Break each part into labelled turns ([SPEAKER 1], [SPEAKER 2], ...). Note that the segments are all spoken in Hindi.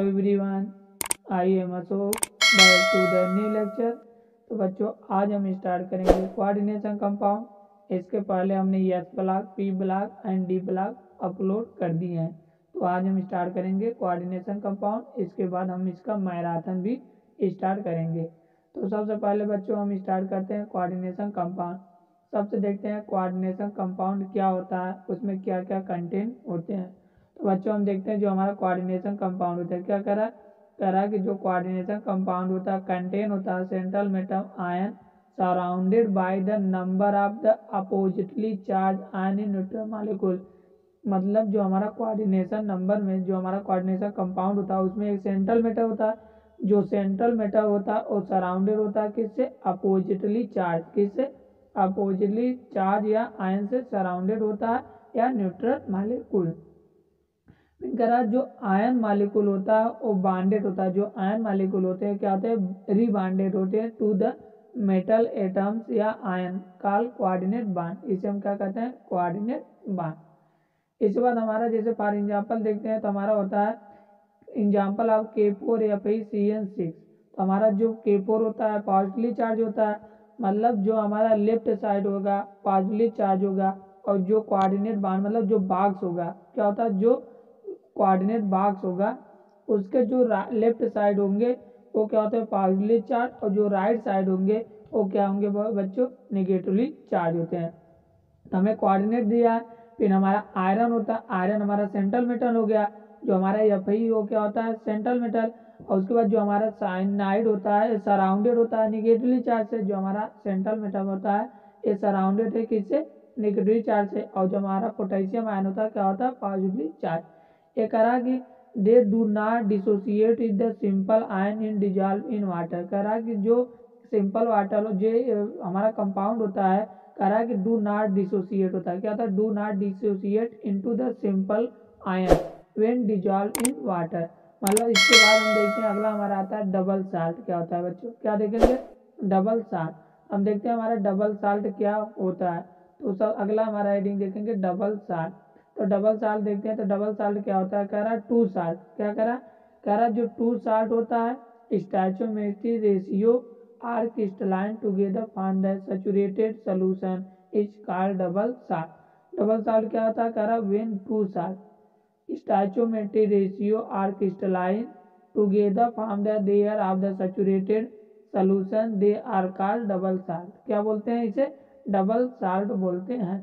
[SPEAKER 1] Everyone, I am Ashok, back to the new lecture. तो बच्चों आज हम स्टार्ट करेंगे कोऑर्डिनेशन कंपाउंड। इसके पहले हमने S block, P block and D block upload कर दिए हैं। तो आज हम स्टार्ट करेंगे कोऑर्डिनेशन कंपाउंड। इसके बाद हम इसका मैराथन भी स्टार्ट करेंगे। तो सबसे पहले बच्चों हम स्टार्ट करते हैं कोऑर्डिनेशन कंपाउंड। सबसे देखते हैं कोऑर्डिनेशन कंपाउंड क्या होता है, उसमें क्या क्या कंटेंट होते हैं। तो बच्चों हम देखते हैं जो हमारा कोऑर्डिनेशन कंपाउंड होता है क्या करा कि जो कोऑर्डिनेशन कंपाउंड होता है कंटेन होता है central metal ion surrounded by the number of the oppositely charge ion in neutral molecule. मतलब जो हमारा कोऑर्डिनेशन नंबर में जो हमारा कोऑर्डिनेशन कंपाउंड होता है उसमें एक सेंट्रल मेटल होता है। जो सेंट्रल मेटल होता है वो सराउंडेड होता है किससे, अपोजिटली चार्ज, किससे, अपोजिटली चार्ज या आयन से सराउंडेड होता है या न्यूट्रल मॉलिक्यूल। करा जो आयन मॉलिक्यूल होता है वो बांडेड होता है। जो आयन मॉलिक्यूल होते हैं क्या होते हैं, रीबांडेड होते हैं टू द मेटल एटम्स या आयन कॉल कोऑर्डिनेट बांड। इसे हम क्या कहते हैं, कोऑर्डिनेट बांड। इसके बाद हमारा जैसे फॉर एग्जांपल देखते हैं तो हमारा होता है एग्जांपल ऑफ K4Fe2CN6। तो हमारा जो K4 होता है पॉजिटिवली चार्ज होता है, मतलब जो हमारा लेफ्ट साइड होगा पॉजिटिवली चार्ज होगा। और जो कोऑर्डिनेट बांड मतलब जो बॉक्स होगा क्या होता है, जो कोऑर्डिनेट बॉक्स होगा उसके जो लेफ्ट साइड होंगे वो क्या होते हैं पॉजिटिवली चार्ज, और जो राइट साइड होंगे वो क्या होंगे बच्चों, नेगेटिवली चार्ज होते हैं। तो हमें कोऑर्डिनेट दिया है। फिर हमारा आयरन होता है, आयरन हमारा सेंट्रल मेटल हो गया। जो हमारा Fe वो क्या होता है, सेंट्रल मेटल। और उसके बाद जो हमारा साइनाइड होता है सराउंडेड होता है निगेटिवली चार्ज से। जो हमारा सेंट्रल मेटल होता है ये सराउंडेड है किससे, नेगेटिवली चार्ज से। और जो हमारा पोटेशियम आयन होता है क्या होता है, पॉजिटिवली चार्ज। ये करा कि they do not dissociate is the simple ion in dissolve in water. करा कि जो सिंपल वाटर जो हमारा कंपाउंड होता है करा कि डू नॉट डिसोसिएट होता है, क्या होता है, do not dissociate into the simple ion when dissolve in water. मतलब इसके बाद हम देखते हैं अगला हमारा आता है डबल साल्ट। क्या होता है बच्चों, क्या देखेंगे, डबल साल्ट। हम देखते हैं हमारा डबल साल्ट क्या होता है। तो सब अगला हमारा हेडिंग देखेंगे डबल साल्ट। तो डबल साल्ट देखते हैं तो डबल साल्ट क्या होता है, कह रहा टू साल्ट। क्या कह रहा जो टू साल्ट होता है stoichiometric ratio are crystalline together form the saturated solution is called double salt. Double salt क्या होता है, कह रहा when two salt stoichiometric ratio are crystalline together form the layer of the saturated solution they are called double salt. क्या बोलते हैं इसे, डबल साल्ट बोलते हैं।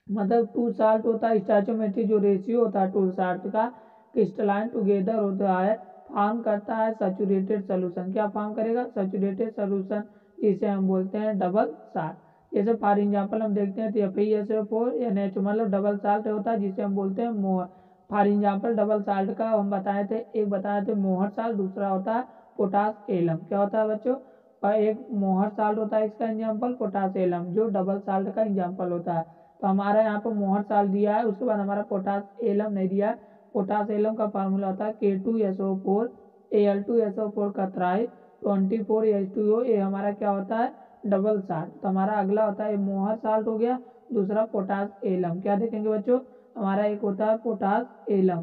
[SPEAKER 1] मतलब टू साल्ट होता है स्टोइचियोमेट्रिक जो रेशियो होता है टू साल्ट का क्रिस्टलाइन टुगेदर होता है, फॉर्म करता है सैचुरेटेड सॉल्यूशन। क्या फॉर्म करेगा, सैचुरेटेड सॉल्यूशन, जिसे हम बोलते हैं डबल साल्ट। जैसे फॉर एग्जांपल हम देखते हैं तो FeSO4 NH मतलब डबल साल्ट होता है जिसे हम बोलते हैं मोहर। फॉर एग्जांपल डबल साल्ट का हम बताए थे, एक बताए थे मोहर साल्ट, दूसरा होता है पोटास एलम। क्या होता है बच्चों, और एक मोहर साल्ट होता है इसका एग्जाम्पल, पोटास एलम जो डबल साल्ट का एग्जाम्पल होता है। तो हमारा यहाँ पर मोहर साल्ट दिया है, उसके बाद हमारा पोटास एलम नहीं दिया है। पोटास एलम का फार्मूला होता है K2SO4 Al2SO4 का थ्राइस 24H2O। ये हमारा क्या होता है, डबल साल्ट। तो हमारा अगला होता है मोहर साल्ट हो गया, दूसरा पोटास एलम। क्या देखेंगे बच्चों, हमारा एक होता है पोटास एलम।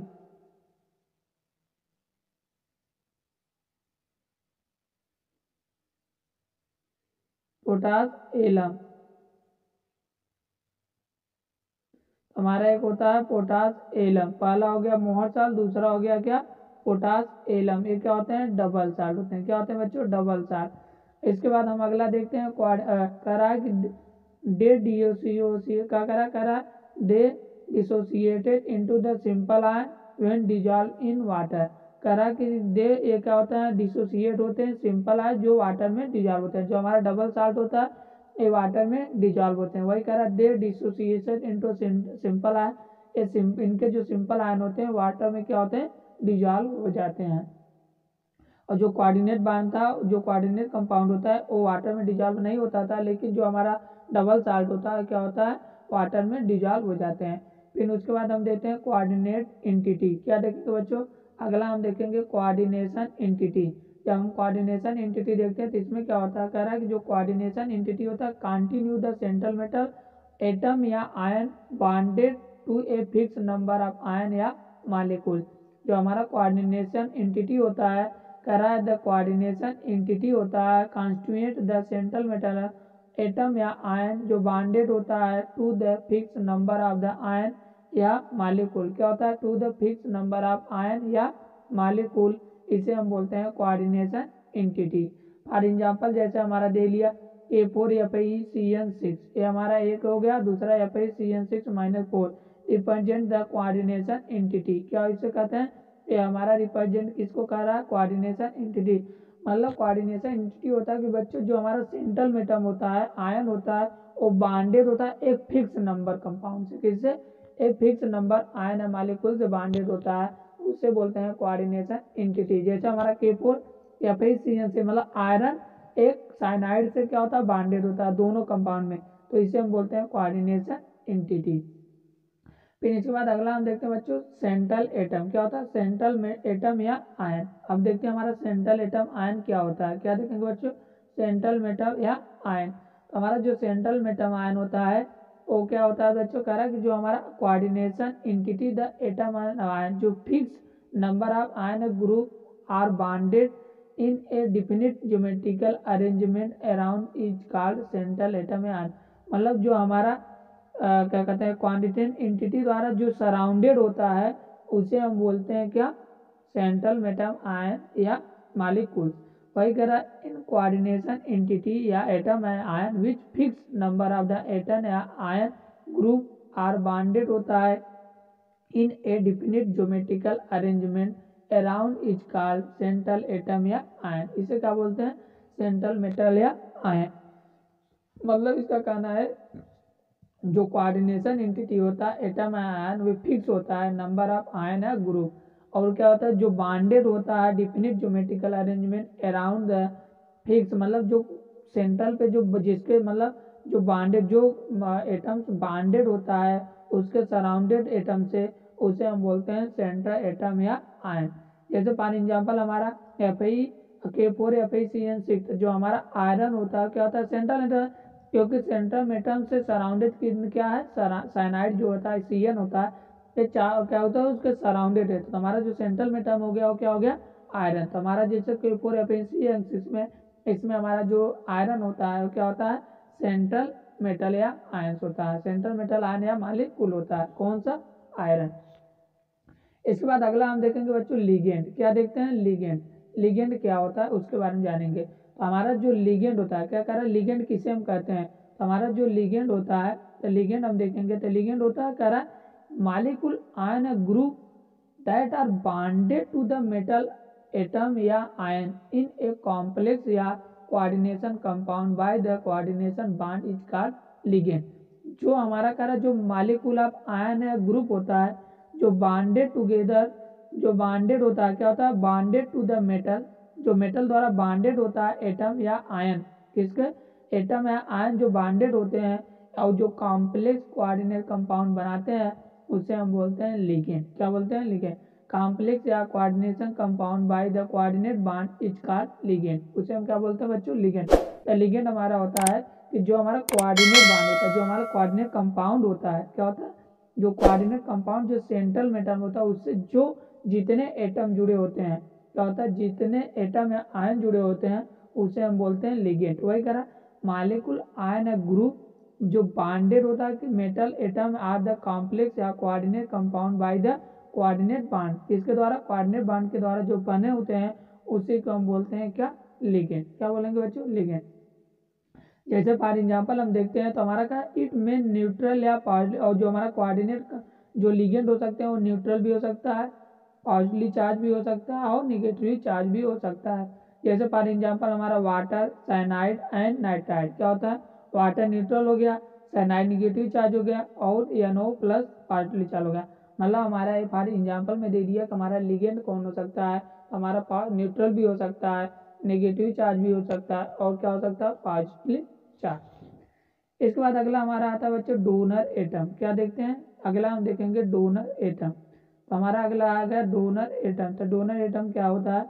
[SPEAKER 1] पोटास एलम हमारा एक होता है पोटास एलम। पहला हो गया मोहर साल्ट, दूसरा हो गया क्या, पोटास एलम। ये क्या होते हैं, डबल साल्ट होते हैं। क्या होते हैं बच्चों, डबल साल्ट। इसके बाद हम अगला देखते हैं करा कि दे डिसोसिएट का करा they dissociated into the simple ion when dissolve in water. करा कि दे ये क्या होता है, डिसोसिएट होते हैं सिंपल आयन जो वाटर में डिजॉल्व होते हैं। जो हमारा डबल साल्ट होता है ये वाटर में डिजॉल्व होते हैं। वही कह रहा है दे डिसोसिएशन इनटू सिंपल आयन, ये इनके जो सिंपल आयन होते हैं वाटर में क्या होते हैं, डिजॉल्व हो जाते हैं। और जो कोऑर्डिनेट बांड था, जो कोऑर्डिनेट कंपाउंड होता है वो वाटर में डिजॉल्व नहीं होता था, लेकिन जो हमारा डबल साल्ट होता है क्या होता है, वाटर में डिजॉल्व हो जाते हैं। फिर उसके बाद हम देखते हैं कोऑर्डिनेट एंटिटी। क्या देखेंगे बच्चों, अगला हम देखेंगे कोऑर्डिनेशन एंटिटी। जब हम कोऑर्डिनेशन एंटिटी देखते हैं तो इसमें क्या होता है, कह रहा है कि जो कोऑर्डिनेशन एंटिटी होता है continue the central metal atom या ion bonded to a fix number of ion या मॉलिक्यूल। जो हमारा कोऑर्डिनेशन एंटिटी होता है, कह रहा है द कोऑर्डिनेशन एंटिटी होता है constituent the central metal atom या आयन जो बाउंडेड होता है to the fix number of the ion या मालिक्यूल। क्या होता है? To the fix number of ion या मालिक्यूल, इसे हम बोलते हैं कोऑर्डिनेशन एंटिटी। फॉर एग्जांपल जैसे हमारा दे लिया A4FeCN6, ये हमारा एक हो गया, दूसरा FeCN6-4 represent the coordination entity. क्या इसे कहते हैं? ये हमारा रिप्रेजेंट किसको कह रहा है? Coordination entity. मतलब कोऑर्डिनेशन एंटिटी होता है कि बच्चों जो हमारा सेंट्रल मेटम होता है, आयन होता है, वो बाउंडेड होता है एक फिक्स नंबर कंपाउंड से। किससे? एक फिक्स नंबर आयन या मॉलिक्यूल से बाउंडेड होता है, उसे बोलते हैं कोऑर्डिनेशन एंटिटी। जैसे हमारा K4FeCN से मतलब आयरन एक साइनाइड से क्या होता है? बाउंडेड होता है दोनों कंपाउंड में, तो इसे हम बोलते हैं कोऑर्डिनेशन एंटिटी। फिर इसके बाद अगला हम देखते हैं बच्चों सेंट्रल एटम। क्या होता है? सेंट्रल एटम या आयन। अब देखते हैं हमारा सेंट्रल एटम आयन क्या होता है। क्या देखेंगे बच्चों? सेंट्रल मेटम या आयन। तो हमारा जो सेंट्रल मेटम आयन होता है वो क्या होता है बच्चों? कह रहा है कि जो हमारा coordination entity the atom ion जो fix number of ion group are bonded in a definite geometrical arrangement around is called central atom या आयन। मतलब जो हमारा क्या कहते हैं क्वांटिटेटिव एंटिटी द्वारा जो सराउंडेड होता है उसे हम बोलते हैं क्या? सेंट्रल मेटम आयन या मालिक्यूल। वही कह रहा है इन कोऑर्डिनेशन एंटिटी या atom ion which fix number of the atom या आयन ग्रुप आर बॉन्डेड होता है in a definite geometrical arrangement around is called central atom या आयन। इसे क्या बोलते हैं? सेंट्रल मेटल या आयन। मतलब इसका कहना है जो कोऑर्डिनेशन एंटिटी होता है एटम आयन वो फिक्स होता है नंबर ऑफ आयन है ग्रुप, और क्या होता है जो बॉन्डेड होता है definite geometrical arrangement around the fix, मतलब जो सेंट्रल पे जो जिसके मतलब जो बॉन्डेड जो एटम्स बॉन्डेड होता है उसके सराउंडेड एटम से, उसे हम बोलते हैं सेंट्रल एटम या आयन। जैसे फॉर एग्जांपल हमारा K4FeCN6 जो हमारा आयरन होता है क्या होता है? सेंट्रल एटम, क्योंकि सेंट्रल मेटम से सराउंडेड क्या है? साइनाइड जो होता है CN होता है, ये क्या होता है? उसके सराउंडेड है। तो हमारा जो सेंट्रल मेटम हो गया वो क्या हो गया? आयरन। तो हमारा जैसे K4FeCN6 में इसमें हमारा जो आयरन होता है वो क्या होता है? सेंट्रल मेटल या आयंस होता है। सेंट्रल मेटल आयन या मॉलिक्यूल होता है। कौन सा? आयरन। इसके बाद अगला हम देखेंगे बच्चों लिगेंड। क्या देखते हैं? लिगेंड। लिगेंड क्या होता है उसके बारे में जानेंगे। तो हमारा जो लिगेंड होता है, क्या कह रहा है? लिगेंड किसे हम कहते हैं? तो हमारा जो लिगेंड होता है, तो लिगेंड हम देखेंगे तो लिगेंड होता है, कह रहा है molecule ion group that are bonded to the metal atom या आयन इन ए कॉम्प्लेक्स या coordination compound by the coordination bond is called ligand. जो हमारा कह रहा है जो मॉलिक्यूल ऑफ आयन या ग्रुप होता है जो बॉन्डेड टुगेदर, जो बॉन्डेड होता है, क्या होता है? बॉन्डेड टू द मेटल, जो मेटल द्वारा बॉन्डेड होता है एटम या आयन, किसके? एटम या आयन जो बॉन्डेड होते हैं और जो कॉम्प्लेक्स कोऑर्डिनेट कंपाउंड बनाते हैं उसे हम बोलते हैं लिगेंड। क्या बोलते हैं? लिगेंड। कॉम्प्लेक्स या coordination compound by the coordinate bond is called ligand, उसे हम क्या बोलते हैं बच्चों? लिगेंड। तो लिगेंड हमारा होता है कि जो हमारा कोऑर्डिनेट बॉन्ड होता है, जो हमारा कोऑर्डिनेट कंपाउंड होता है, क्या होता है? जो कोऑर्डिनेट कंपाउंड जो सेंट्रल मेटल होता है उससे जो जितने एटम जुड़े होते हैं, क्या होता है? जितने एटम या आयन जुड़े होते हैं उसे हम बोलते हैं लिगेंड। वही कह रहा मॉलिक्यूल आयन या ग्रुप जो बॉन्डेड होता है कि metal atom are the complex या coordinate compound by the coordinate bond, किसके द्वारा? कोऑर्डिनेट बॉन्ड के द्वारा जो बने होते हैं उसी को हम बोलते हैं क्या? लिगेंड। क्या बोलेंगे बच्चों? लिगेंड। जैसे फॉर एग्जांपल हम देखते हैं तो हमारा क्या? इट में न्यूट्रल या पॉजिटिव, और जो हमारा कोऑर्डिनेट जो लिगेंड हो सकते हैं वो न्यूट्रल भी हो सकता है, पॉजिटिवली चार्ज भी हो सकता है और निगेटिवली चार्ज भी हो सकता है। जैसे फॉर एग्जांपल हमारा वाटर, साइनाइड एंड नाइट्राइड। क्या होता है? वाटर न्यूट्रल हो गया, साइनाइड निगेटिव चार्ज हो गया और NO प्लस पॉजिटिवली चार्ज हो गया। मतलब हमारा फॉर एग्जांपल में दे दिया कि हमारा लिगेंड कौन हो सकता है? हमारा न्यूट्रल भी हो सकता है, नेगेटिव चार्ज भी हो सकता है और क्या हो सकता है? Positively charge. इसके बाद अगला हमारा आता है बच्चों डोनर एटम। क्या देखते हैं? अगला हम देखेंगे डोनर एटम। तो हमारा अगला आ गया डोनर एटम। तो डोनर एटम क्या होता है?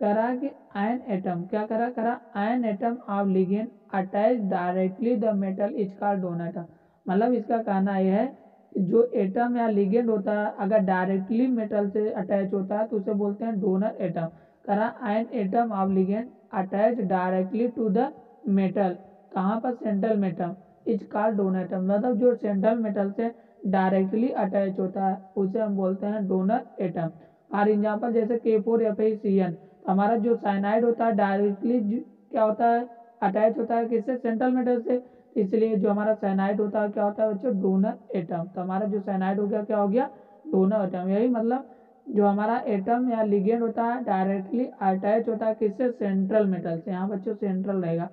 [SPEAKER 1] कह रहा है कि आयन एटम, क्या करा ion atom of ligand attach directly the metal is called donor atom. मतलब इसका कहना यह है जो एटम या लिगेंड होता है अगर डायरेक्टली मेटल से अटैच होता है तो उसे बोलते हैं डोनर एटम। करा an atom of ligand attach directly to the metal, कहाँ पर, central metal, is called donor atom. मतलब जो सेंट्रल मेटल से डायरेक्टली अटैच होता है उसे हम बोलते हैं डोनर एटम। फॉर एग्जाम्पल जैसे K4FeCN, हमारा जो साइनाइड होता है डायरेक्टली क्या होता है, अटैच होता है किससे, सेंट्रल मेटल से, इसलिए जो हमारा साइनाइड होता है क्या होता है बच्चों, डोनर एटम। तो हमारा जो साइनाइड हो गया क्या हो गया, डोनर एटम। यही मतलब जो हमारा एटम या लिगेंड होता है डायरेक्टली अटैच होता है किससे, सेंट्रल मेटल से। यहाँ बच्चों सेंट्रल रहेगा।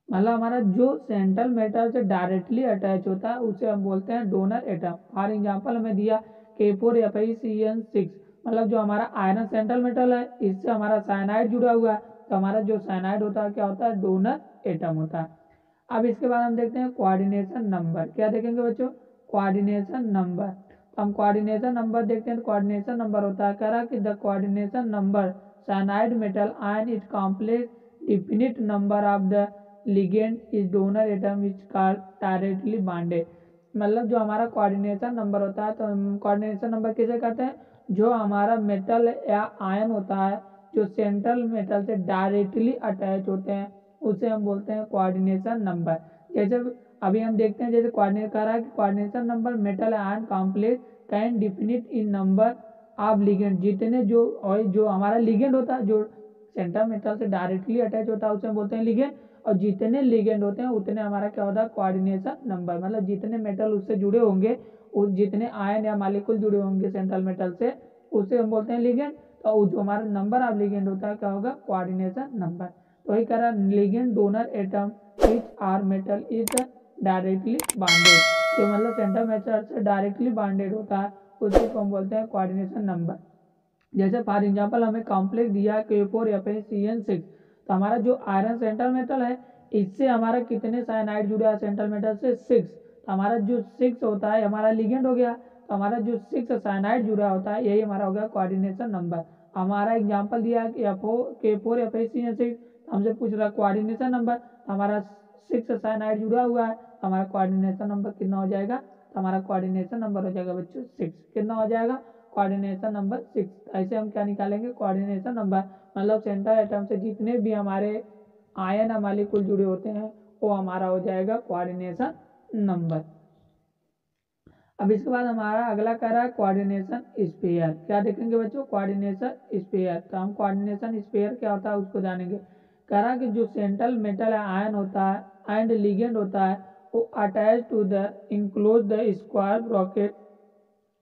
[SPEAKER 1] मतलब हमारा जो सेंट्रल मेटल से डायरेक्टली अटैच होता है उसे हम बोलते हैं डोनर एटम। फॉर एग्जांपल हमें दिया K4FeCN6, मतलब जो हमारा आयरन सेंट्रल मेटल है इससे हमारा साइनाइड जुड़ा हुआ है, तो हमारा जो साइनाइड होता है क्या होता है, डोनर एटम होता है। अब इसके बाद हम देखते हैं कोऑर्डिनेशन नंबर। क्या देखेंगे बच्चों, कोऑर्डिनेशन नंबर। तो हम कोऑर्डिनेशन नंबर देखते हैं, तो कोऑर्डिनेशन नंबर होता है, कह रहा कि the coordination number cyanide metal ion is complex definite number of the ligand is donor atom is called directly bonded. मतलब जो हमारा कोऑर्डिनेशन नंबर होता है, तो हम कोऑर्डिनेशन नंबर किसे कहते हैं, जो हमारा मेटल या आयन होता है जो सेंट्रल मेटल से डायरेक्टली अटैच होते हैं उसे हम बोलते हैं कोऑर्डिनेशन नंबर। जैसे अभी हम देखते हैं, जैसे कोऑर्डिनेट कर रहा है कि coordination number metal ion complex can definite in number of ligand, जितने जो और जो हमारा लिगेंड होता है जो सेंट्रल मेटल से डायरेक्टली अटैच होता है उसे हम बोलते हैं लिगेंड, और जितने लिगेंड होते हैं उतने हमारा क्या होता है, कोऑर्डिनेशन नंबर। मतलब जितने मेटल उससे जुड़े होंगे, जितने आयन या मालिक्यूल जुड़े होंगे सेंट्रल मेटल से, उसे हम बोलते हैं लिगेंड। तो जो हमारा नंबर ऑफ लिगेंड होता है क्या होगा, कोऑर्डिनेशन नंबर। तो वही कह रहा है ligand donor atom which are metal is directly bonded, जो मतलब सेंट्रल मेटल से डायरेक्टली बॉन्डेड होता है उसी को हम बोलते हैं कोऑर्डिनेशन नंबर। जैसे फॉर एग्जांपल हमें कॉम्प्लेक्स दिया है K4FeCN6, तो हमारा जो आयरन सेंट्रल मेटल है इससे हमारा कितने साइनाइड जुड़ा है सेंट्रल मेटल से, 6। तो हमारा जो 6 होता है हमारा लिगेंड हो गया, तो हमारा जो 6 साइनाइड जुड़ा होता है यही हमारा हो गया कोऑर्डिनेशन नंबर। हमारा एग्जांपल दिया है कि K4FeCN6, हमसे पूछ रहा है कोऑर्डिनेशन नंबर, हमारा 6 साइनाइड जुड़ा हुआ है, हमारा कोऑर्डिनेशन नंबर कितना हो जाएगा, हमारा कोऑर्डिनेशन नंबर हो जाएगा बच्चों 6। कितना हो जाएगा, कोऑर्डिनेशन नंबर 6। ऐसे हम क्या निकालेंगे, कोऑर्डिनेशन नंबर, मतलब सेंट्रल एटम से जितने भी हमारे आयन या मॉलिक्यूल जुड़े होते हैं वो हमारा हो जाएगा कोऑर्डिनेशन नंबर। अब इसके बाद हमारा अगला कह रहा है कोऑर्डिनेशन स्पेयर। क्या देखेंगे बच्चों, कोऑर्डिनेशन स्पेयर। तो हम कोऑर्डिनेशन स्पेयर क्या होता है उसको जानेंगे। कह रहा है कि जो सेंट्रल मेटल आयन होता है एंड लिगेंड होता है वो attach to the enclose the square bracket,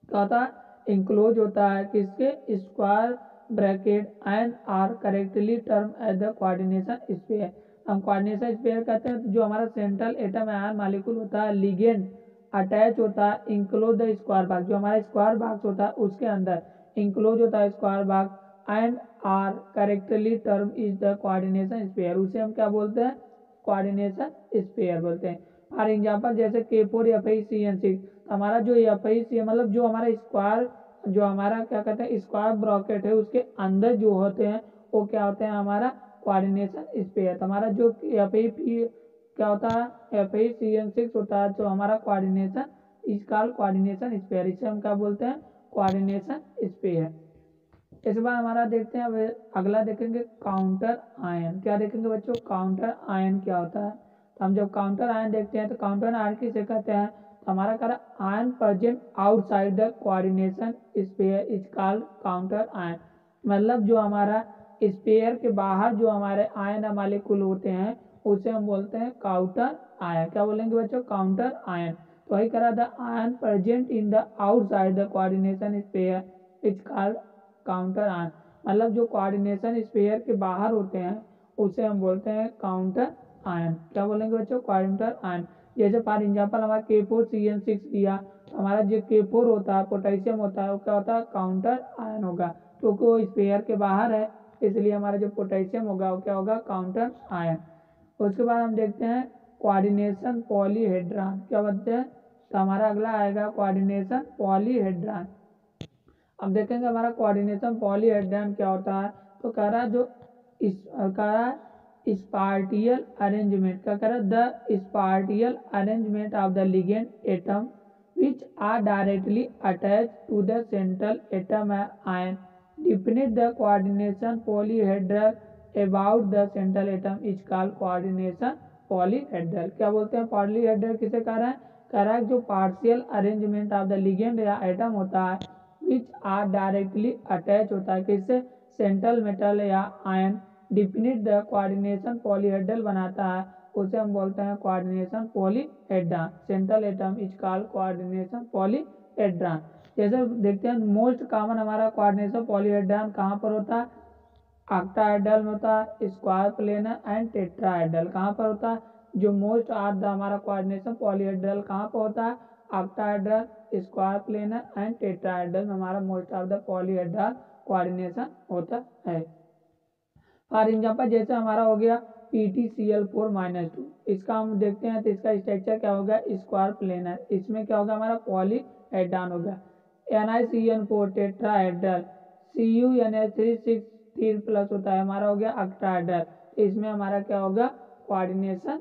[SPEAKER 1] क्या होता है, इंक्लोज होता है किसके, square bracket and are correctly term as the coordination sphere. हम कोऑर्डिनेशन स्पेयर कहते हैं जो हमारा सेंट्रल एटम आयन मॉलिक्यूल होता है, लिगेंड अटैच होता है इंक्लोज द स्क्वायर बॉक्स, जो हमारा स्क्वायर बॉक्स होता है उसके अंदर इंक्लोज होता है square box and are correctly term is the coordination sphere, उसे हम क्या बोलते हैं, कोऑर्डिनेशन स्पेयर बोलते हैं। फॉर एग्जांपल जैसे K4FeCN6, हमारा जो FeC मतलब जो हमारा स्क्वायर, जो हमारा क्या कहते हैं स्क्वायर ब्रैकेट है उसके अंदर जो होते हैं वो क्या होते हैं, हमारा कोऑर्डिनेशन स्पेयर। हमारा जो Fe क्या होता है, FeCN6 होता है, तो हमारा coordination is called coordination sphere, इसे हम क्या बोलते हैं, कोऑर्डिनेशन स्पेयर। इस बार हमारा देखते हैं, अब अगला देखेंगे काउंटर आयन। क्या देखेंगे बच्चों, काउंटर आयन क्या होता है। तो हम जब काउंटर आयन देखते हैं तो काउंटर आयन किसे कहते हैं, तो हमारा कह रहा ion present outside the coordination spare is called counter ion. मतलब जो हमारा स्पेयर के बाहर जो हमारे आयन या मॉलिक्यूल होते हैं उसे हम बोलते हैं काउंटर आयन। क्या बोलेंगे बच्चों, काउंटर आयन। तो वही कह रहा था ion present in the outside the coordination spare is called counter ion. मतलब जो कोऑर्डिनेशन स्पेयर के बाहर होते हैं उसे हम बोलते हैं काउंटर आयन। क्या बोलेंगे बच्चों, काउंटर आयन। जैसे फॉर एग्जांपल हमारा K4CN6 दिया, तो हमारा जो K4 होता है पोटेशियम होता है वो क्या होता है, काउंटर आयन होगा, क्योंकि वो स्पेयर के बाहर है इसलिए हमारा जो पोटेशियम होगा वो क्या होगा, काउंटर आयन। उसके बाद हम देखते हैं कोऑर्डिनेशन पॉलीहेड्रॉन। क्या बोलते हैं, तो हमारा अगला आएगा कोऑर्डिनेशन पॉलीहेड्रॉन। अब देखेंगे हमारा कोऑर्डिनेशन पॉलीहेड्रन क्या होता है। तो कह रहा है जो कह रहा है स्पार्टियल अरेंजमेंट, क्या कह रहा है the spatial arrangement of the ligand atom which are directly attached to the central atom ion definite the coordination polyhedral about the central atom is called coordination polyhedral। क्या बोलते हैं पॉलीहेड्रल किसे कह रहा है, कह रहा है जो partial arrangement of the ligand या एटम होता है विच आर डायरेक्टली अटैच होता है किससे, सेंट्रल मेटल या ion, definite the coordination polyhedral बनाता है, उसे हम बोलते हैं coordination polyhedron. Central atom is called coordination polyhedron. जैसे देखते हैं मोस्ट कॉमन हमारा कोऑर्डिनेशन पॉलीहेड्रॉन कहाँ पर होता है, ऑक्टाहेड्रल में होता है, स्क्वायर प्लेनर एंड टेट्राहेड्रल कहाँ पर होता है। जो मोस्ट आर द हमारा कोऑर्डिनेशन पॉलीहेड्रल कहाँ पर होता है, octahedral, square planar and tetrahedral में हमारा most of the polyhedral coordination होता है। फॉर एग्जाम्पल जैसे हमारा हो गया PtCl4-2, इसका हम देखते हैं तो इसका स्ट्रक्चर क्या होगा, स्क्वायर प्लेनर, इसमें क्या होगा हमारा पॉलीहेड्रॉन होगा। NiCN4 टेट्राहेड्रल, CuNH3 3 प्लस होता है हमारा हो गया ऑक्टाहेड्रल, इसमें हमारा क्या होगा कोऑर्डिनेशन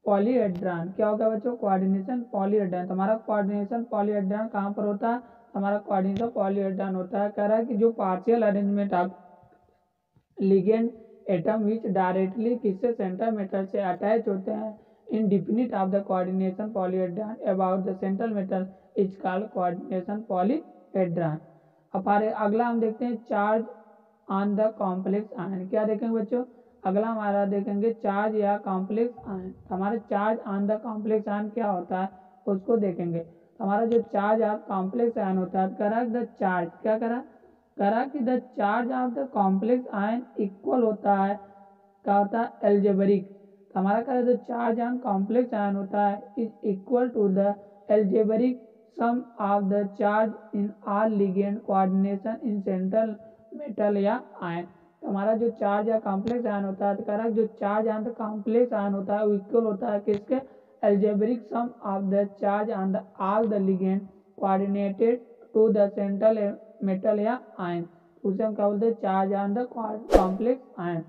[SPEAKER 1] पॉलीहेड्रॉन, क्या होगा बच्चों कोऑर्डिनेशन पॉलीहेड्रॉन। तो हमारा कोऑर्डिनेशन पॉलीहेड्रॉन कहाँ पर होता है, हमारा कोऑर्डिनेशन पॉलीहेड्रॉन होता है, कह रहा है कि जो partial arrangement of ligand atom which directly किससे सेंट्रल मेटल से अटैच होते हैं in definite of the coordination polyhedron about the central metal is called coordination polyhedron. अब अगला हम देखते हैं charge on the complex ion, क्या देखेंगे बच्चों, अगला हमारा देखेंगे चार्ज या कॉम्प्लेक्स आयन। हमारा charge on the complex ion क्या होता है उसको देखेंगे। हमारा जो चार्ज ऑफ कॉम्प्लेक्स आयन होता है कह रहा है द चार्ज, क्या करा कि the charge of the complex ion equal होता है, क्या होता है एल्जेब्रिक। हमारा क्या है चार्ज ऑन कॉम्प्लेक्स आयन होता है is equal to the algebraic sum of the charge in all ligand coordination in central metal या आयन। हमारा जो चार्ज या कॉम्प्लेक्स आयन होता है तो कह रहा है जो charge on the complex ion होता है वो इक्वल होता है किसके, algebraic sum of the charge on the all the ligand coordinated to the central metal या आयन, उसे हम क्या बोलते हैं charge on the complex ion.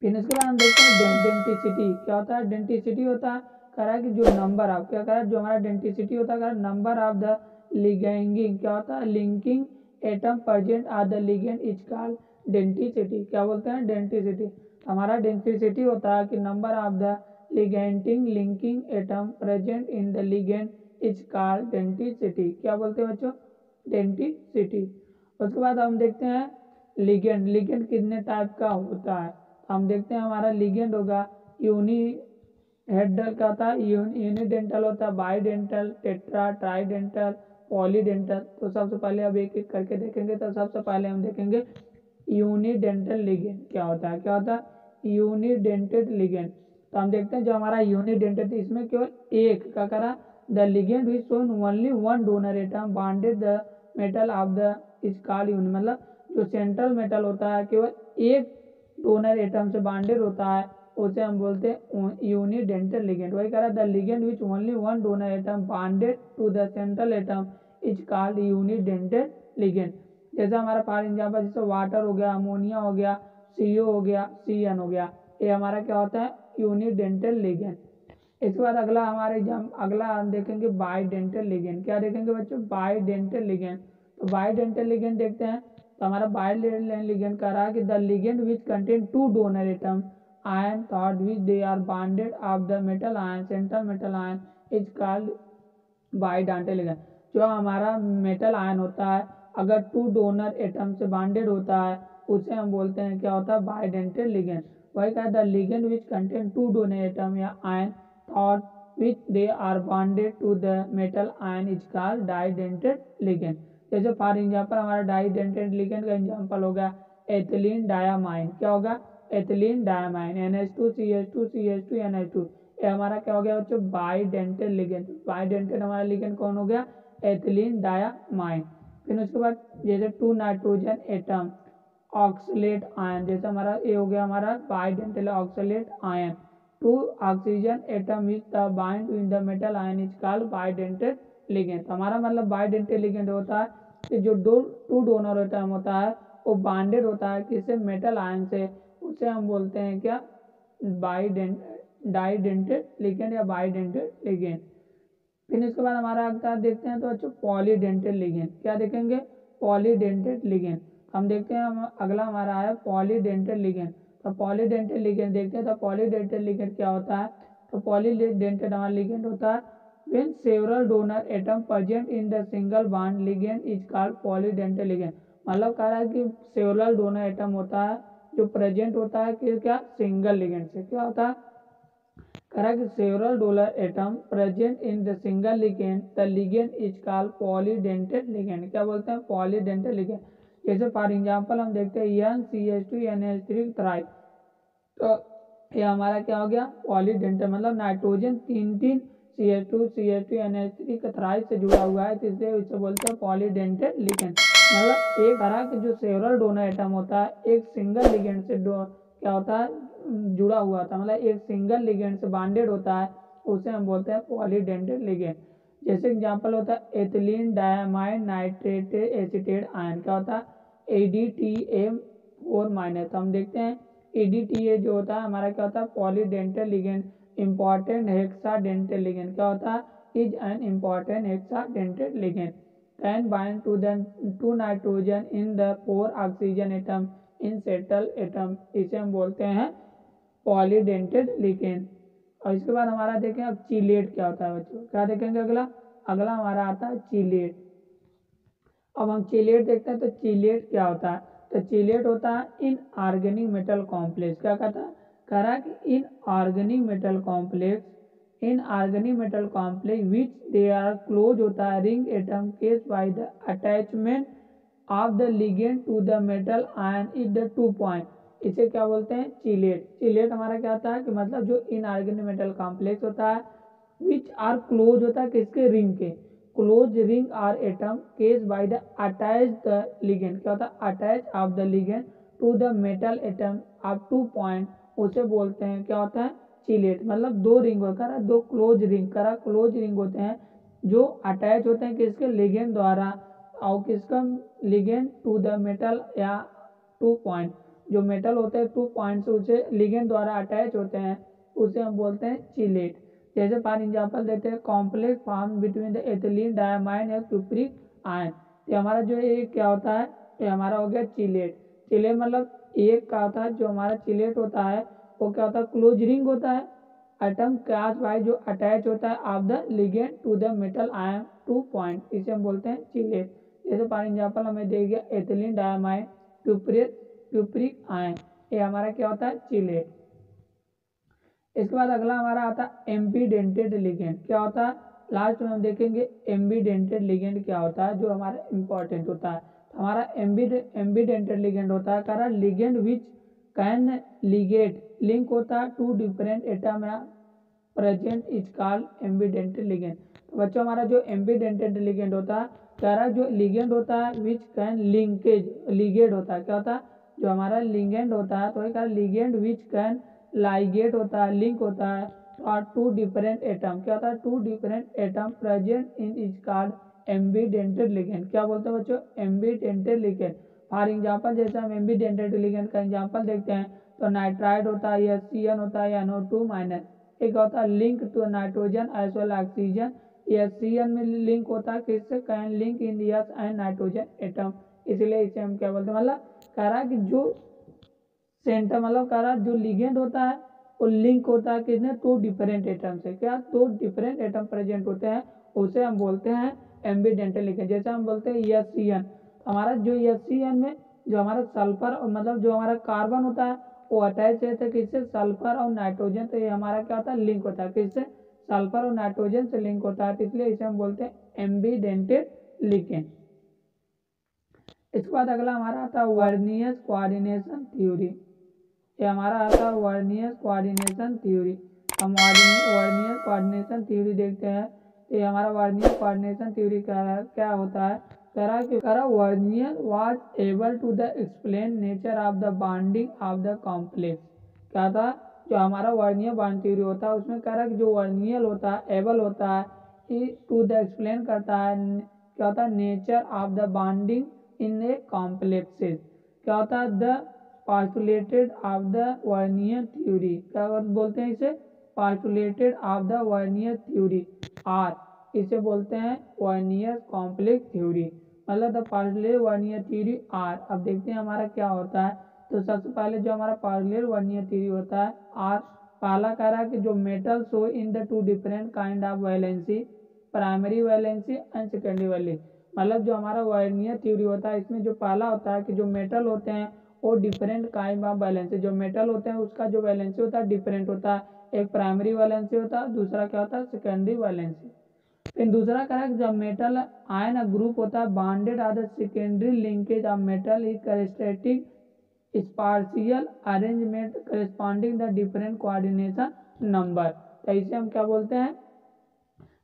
[SPEAKER 1] फिर इसके बाद हम देखते हैं डेंटिसिटी, क्या होता है डेंटिसिटी होता है कह रहा है कि जो नंबर ऑफ, क्या कह रहा है जो हमारा डेंटिसिटी होता है नंबर ऑफ द लिगेंगिंग, क्या होता है linking atom present are the ligand is called denticity, क्या बोलते हैं डेंटिसिटी। हमारा डेंटिसिटी होता है कि number of the ligating linking atom present in the ligand is called denticity, क्या बोलते हैं बच्चों डेंटिसिटी। उसके बाद हम देखते हैं लिगेंड, लिगेंड कितने टाइप का होता है, हम देखते हैं हमारा लिगेंड होगा यूनिहेड्रल का होता है, यूनिडेंटल होता है, बाईडेंटल, टेट्रा, ट्राइडेंटल, पॉलीडेंटल। तो सबसे पहले अब एक एक करके देखेंगे। तो सबसे पहले हम देखेंगे यूनिडेंटल लिगेंड क्या होता है, क्या होता है यूनिडेंटेड लिगेंड। तो हम देखते हैं जो हमारा यूनिडेंटेड इसमें केवल एक का करा the ligand which shown only one donor atom bonded the metal of the is called uni, मतलब जो सेंट्रल मेटल होता है केवल एक डोनर एटम से बॉन्डेड होता है उसे हम बोलते हैं यूनिडेंटल लिगेंड। वही कह रहा है the ligand which only one donor atom bonded to the central atom is called unidentate ligand. जैसे हमारा फॉर एग्जाम्पल जैसे वाटर हो गया, अमोनिया हो गया, CO हो गया, CN हो गया, ये हमारा क्या होता है यूनिडेंटल लिगेंड। इसके बाद अगला हमारे अगला हम देखेंगे बाईडेंटल लिगेंड, क्या देखेंगे बच्चों बाईडेंटल लिगेंड। तो बाईडेंटल लिगेंड देखते हैं। तो हमारा बाईडेंटल लिगेंड कह रहा है कि the ligand which contain two donor atom ion thought which they are bonded of the metal ion central metal ion is called bidentate ligand. जो हमारा मेटल आयन होता है अगर टू डोनर एटम से बॉन्डेड होता है उसे हम बोलते हैं क्या होता है बाईडेंटल लिगेंड। वही कहा the ligand which contain two donor atom या ion thought which they are bonded to the metal ion is called didentate ligand। जैसे फॉर एग्जाम्पल हमारा डाइडेंटेड लिगेंड का एग्जाम्पल होगा एथिलीन डायामाइन, क्या होगा एथिलीन डायामाइन NH2CH2CH2 NH2, ये हमारा क्या हो गया बच्चों बाईडेंटेड लिगेंड। बाईडेंटेड हमारा लिगेंड कौन हो गया एथिलीन डायामाइन। फिर उसके बाद जैसे two nitrogen atom oxalate ion, जैसे हमारा ये हो गया हमारा bidentate oxalate ion, two oxygen atom is the bind in the metal ion is called bidentate ligand. हमारा मतलब बाईडेंटेड लिगेंड होता है कि जो टू डोनर एटम होता है वो बॉन्डेड होता है किससे, मेटल आयन से, उसे हम बोलते हैं क्या, डाइडेंटेड लिगेंड या बाइडेंटेड लिगेंड। फिर इसके बाद हमारा अगला देखते हैं तो अच्छा पॉलीडेंटेड लिगेंड। क्या देखेंगे, पॉलीडेंटेड लिगेंड। हम देखते हैं हम अगला हमारा है पॉलीडेंटेड लिगेंड। तो पॉलीडेंटेड लिगेंड देखते हैं तो पॉलीडेंटेड लिगेंड क्या होता है, तो पॉलीडेंटेड हमारा लिगेंड होता है when several donor atom present in the single bond ligand is called polydental ligand। मतलब कह रहा है कि सेवरल डोनर एटम होता है जो प्रेजेंट होता है कि क्या, सिंगल लिगेंड से। क्या होता है, कह रहा है कि several donor atom present in the single ligand the ligand is called polydentate ligand. क्या बोलते हैं, पॉलीडेंटेड लिगेंड। जैसे फॉर एग्जांपल हम देखते हैं NCH2 NH3 थ्राइड, तो ये हमारा क्या हो गया, पॉलीडेंटेड, मतलब नाइट्रोजन तीन तीन CH2 NH3 का थ्राइड से जुड़ा हुआ है, तो इसलिए इसे बोलते हैं पॉलीडेंटेड लिगेंड। मतलब एक तरह के जो सेवरल डोनर एटम होता है एक सिंगल लिगेंड से क्या होता है, जुड़ा हुआ था, मतलब एक सिंगल लिगेंड से बॉन्डेड होता है, उसे हम बोलते हैं पॉलीडेंटेड लिगेंड। जैसे एग्जांपल होता है एथिलीन डायमाइड नाइट्रेट एसीटेट आयन। क्या होता है, ADTA4-। हम देखते हैं ADTA जो होता है हमारा क्या होता है, polydentate ligand, important hexadentate ligand. क्या होता है, is an important hexadentate ligand, can bind to nitrogen in the 4 oxygen atom in settle atom. इसे हम बोलते हैं पॉलीडेंटेड लिगेंड। और इसके बाद हमारा देखें अब चीलेट क्या होता है बच्चों। क्या देखेंगे अगला, अगला हमारा आता है चीलेट। अब हम चीलेट देखते हैं तो चीलेट क्या होता है, तो चीलेट होता है इनऑर्गेनिक मेटल कॉम्प्लेक्स। क्या कहता है, कह रहा है कि inorganic metal complex, inorganic metal complex which they are close होता है ring atom case by the attachment of the ligand to the metal ion is the 2 point. इसे क्या बोलते हैं, चीलेट। चीलेट हमारा क्या होता है कि मतलब जो इनऑर्गेनिक मेटल कॉम्प्लेक्स होता है विच आर क्लोज होता है किसके, रिंग के, close ring are atom case by the attach the ligand. क्या होता है, attach of the ligand to the metal atom of 2 point, उसे बोलते हैं क्या होता है, चीलेट। मतलब दो रिंग होकर है, दो क्लोज रिंग करा, क्लोज रिंग होते हैं जो अटैच होते हैं किसके, लिगेंड द्वारा, और किसका, लिगेंड टू द मेटल या 2 पॉइंट, जो मेटल होते हैं 2 पॉइंट से उसे लिगेंड द्वारा अटैच होते हैं, उसे हम बोलते हैं चीलेट। जैसे फॉर एग्जांपल देते हैं complex form between the ethylene diamine या क्यूप्रिक आयन। ये हमारा जो ये क्या होता है, ये हमारा हो गया चीलेट। चीलेट मतलब एक का होता है जो हमारा चीलेट होता है वो क्या होता है, क्लोज रिंग होता है, एटम क्लास वाइज जो अटैच होता है of the ligand to the metal ion 2 point, इसे हम बोलते हैं चीलेट। जैसे फॉर एग्जांपल हमें दे गया एथिलीन डायमाइन क्यूप्रिक आयन, ये हमारा क्या होता है, चीलेट। इसके बाद अगला हमारा आता है एम्बीडेंटेड लिगेंड। क्या होता है, लास्ट में हम देखेंगे एम्बीडेंटेड लिगेंड क्या होता है, जो हमारा इंपॉर्टेंट होता है। तो हमारा एम्बीडेंटेड लिगेंड होता है कारण ligand which can Liggett link होता है टू डिफरेंट एटम या प्रेजेंट इज कॉल्ड एम्बीडेंटेड लिगेंड। तो बच्चों हमारा जो एम्बीडेंटेड लिगेंड होता है, कह रहा है जो लिगेंड होता है विच कैन लिंकेज, लिगेड होता है, क्या होता है, जो हमारा लिगेंड होता है, तो एक लिगेंड विच कैन लाइगेट होता है, लिंक होता है, और 2 डिफरेंट एटम। क्या होता है, 2 different atom present in is called एम्बीडेंटेड ligand. क्या बोलते हैं बच्चों, एम्बीडेंटेड लिगेंड। फॉर एग्जांपल जैसे हम एम्बीडेंटेड लिगेंड का एग्जांपल देखते हैं तो नाइट्राइड होता है, HCN होता है, NO2-। एक होता है link to nitrogen as well oxygen, HCN में लिंक होता है किससे, can link in S and nitrogen atom, इसलिए इसे हम क्या बोलते हैं, मतलब कह रहा है कि जो सेंटर, मतलब कह रहा है जो लिगेंड होता है वो लिंक होता है किसने, 2 डिफरेंट एटम से। क्या, 2 डिफरेंट एटम प्रेजेंट होते हैं, उसे हम बोलते हैं एम्बीडेंटेड लिगेंड। जैसे हम बोलते हैं HCN, हमारा जो HCN में जो हमारा सल्फर मतलब जो हमारा कार्बन होता है वो अटैच रहता है किससे, सल्फर और नाइट्रोजन, तो ये हमारा क्या होता है, लिंक होता है किससे, सल्फर और नाइट्रोजन से लिंक होता है, तो इसलिए इसे हम बोलते हैं एम्बीडेंटेड लिगेंड। इसके बाद अगला हमारा आता है वर्नियस कोऑर्डिनेशन थ्योरी। ये हमारा आता है वर्नियस कोऑर्डिनेशन थ्योरी। हम वर्नियस कोऑर्डिनेशन थ्योरी देखते हैं, तो ये हमारा वर्नियस कोऑर्डिनेशन थ्योरी क्या होता है, कह रहा Werner was able to the explain nature of the bonding of the complex. क्या था, जो हमारा वर्नियर बॉन्ड थ्योरी होता है उसमें कह रहा है कि जो वर्नियर होता है एबल होता है टू द एक्सप्लेन करता है क्या होता है, nature of the bonding in a complexes. क्या होता है, the postulated of the Werner theory, क्या बोलते हैं इसे, postulated of the Werner theory are, इसे बोलते हैं वर्नियर कॉम्प्लेक्स थ्योरी, मतलब the postulated Werner theory are. अब देखते हैं हमारा क्या होता है। तो सबसे पहले जो हमारा पास्टुलेटेड वर्नियर थ्योरी होता है आर, पहला कह रहा है कि जो metal show in the two different kind of valency, primary valency and secondary valency. मतलब जो हमारा वर्नियर थ्योरी होता है इसमें जो पहला होता है कि जो मेटल होते हैं वो डिफरेंट काइंड ऑफ वैलेंसी, जो मेटल होते हैं उसका जो वैलेंसी होता है डिफरेंट होता है, एक प्राइमरी वैलेंसी होता है, दूसरा क्या होता है सेकेंडरी वैलेंसी। फिर दूसरा कह रहा है कि जब मेटल आयन ग्रुप होता है bonded are the secondary linkage of metal is characteristic spatial arrangement corresponding the different coordination number. तो इसे हम क्या बोलते हैं,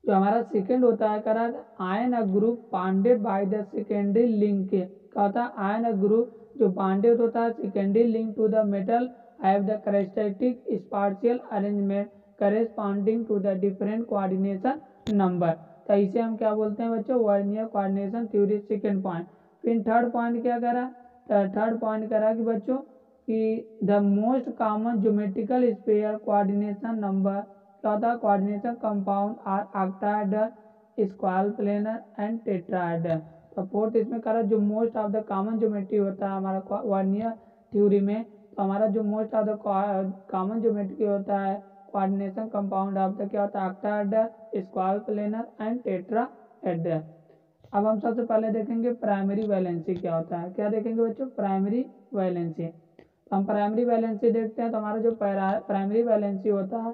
[SPEAKER 1] जो हमारा सेकेंड होता है कह रहा है ion group bonded by the secondary link, क्या होता है आयन ग्रुप जो बॉन्डेड होता है secondary link to the metal have the characteristic spatial arrangement corresponding to the different coordination number. तो इसे हम क्या बोलते हैं बच्चों, Werner coordination theory, second point. फिर थर्ड पॉइंट क्या कह रहा है, थर्ड पॉइंट कह रहा है कि बच्चों कि the most common geometrical sphere coordination number, क्या होता है coordination compound are octahedral, square planar and tetrahedral. तो फोर्थ इसमें कह रहा है जो most of the common geometry होता है हमारा वर्नियर थ्योरी में, तो हमारा जो most of the common geometry होता है कोऑर्डिनेशन कंपाउंड ऑफ द क्या होता है octahedral, square planar and tetrahedral. अब हम सबसे पहले देखेंगे प्राइमरी वैलेंसी क्या होता है, क्या देखेंगे बच्चों, प्राइमरी वैलेंसी। तो हम प्राइमरी वैलेंसी देखते हैं, तो हमारा जो प्राइमरी वैलेंसी होता है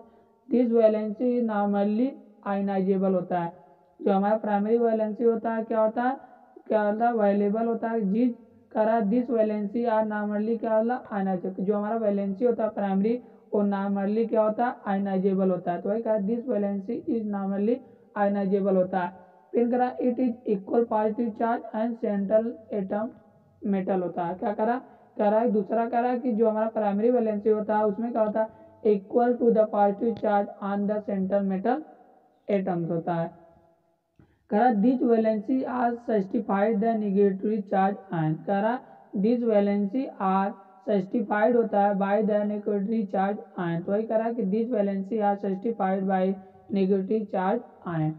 [SPEAKER 1] दिस वैलेंसी नॉर्मली आयनाइजेबल होता है। जो हमारा प्राइमरी वैलेंसी होता है क्या होता है, क्या होता है अवेलेबल होता है, जिस करा दिस वैलेंसी आर नॉर्मली क्या होता है आयनाइजेबल, जो हमारा वैलेंसी होता है प्राइमरी वो नॉर्मली क्या होता है आयनाइजेबल होता है। तो वही कहा this valency is normally ionizable होता है। फिर करा it is equal positive charge and central atom metal होता है। क्या करा, कह रहा है दूसरा कह रहा है कि जो हमारा प्राइमरी वैलेंसी होता है उसमें क्या होता है equal to the positive charge on the central metal atoms होता है। कह रहा this valency are satisfied the negative charge ion, कह रहा दिस वैलेंसी आर सस्टिफाइड होता है by the negative charge ion. तो वही कह रहा है कि this valency are satisfied by negative charge ion.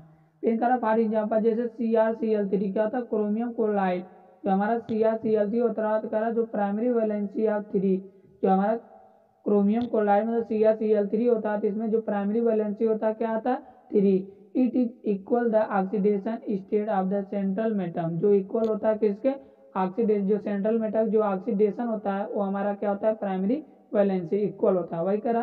[SPEAKER 1] फिर कह रहा फॉर एग्जाम्पल जैसे CrCl3 क्या होता है क्रोमियम क्लोराइड, जो हमारा CrCl3 होता है, तो कह रहा जो प्राइमरी वैलेंसी ऑफ 3 जो हमारा क्रोमियम क्लोराइड मतलब CrCl3 होता है, तो इसमें जो प्राइमरी वैलेंसी होता है क्या आता है 3। It is equal the oxidation state of the central metal, जो इक्वल होता है किसके ऑक्सीडेशन, जो सेंट्रल मेटल जो ऑक्सीडेशन होता है वो हमारा क्या होता है प्राइमरी वैलेंसी इक्वल होता है। वही करा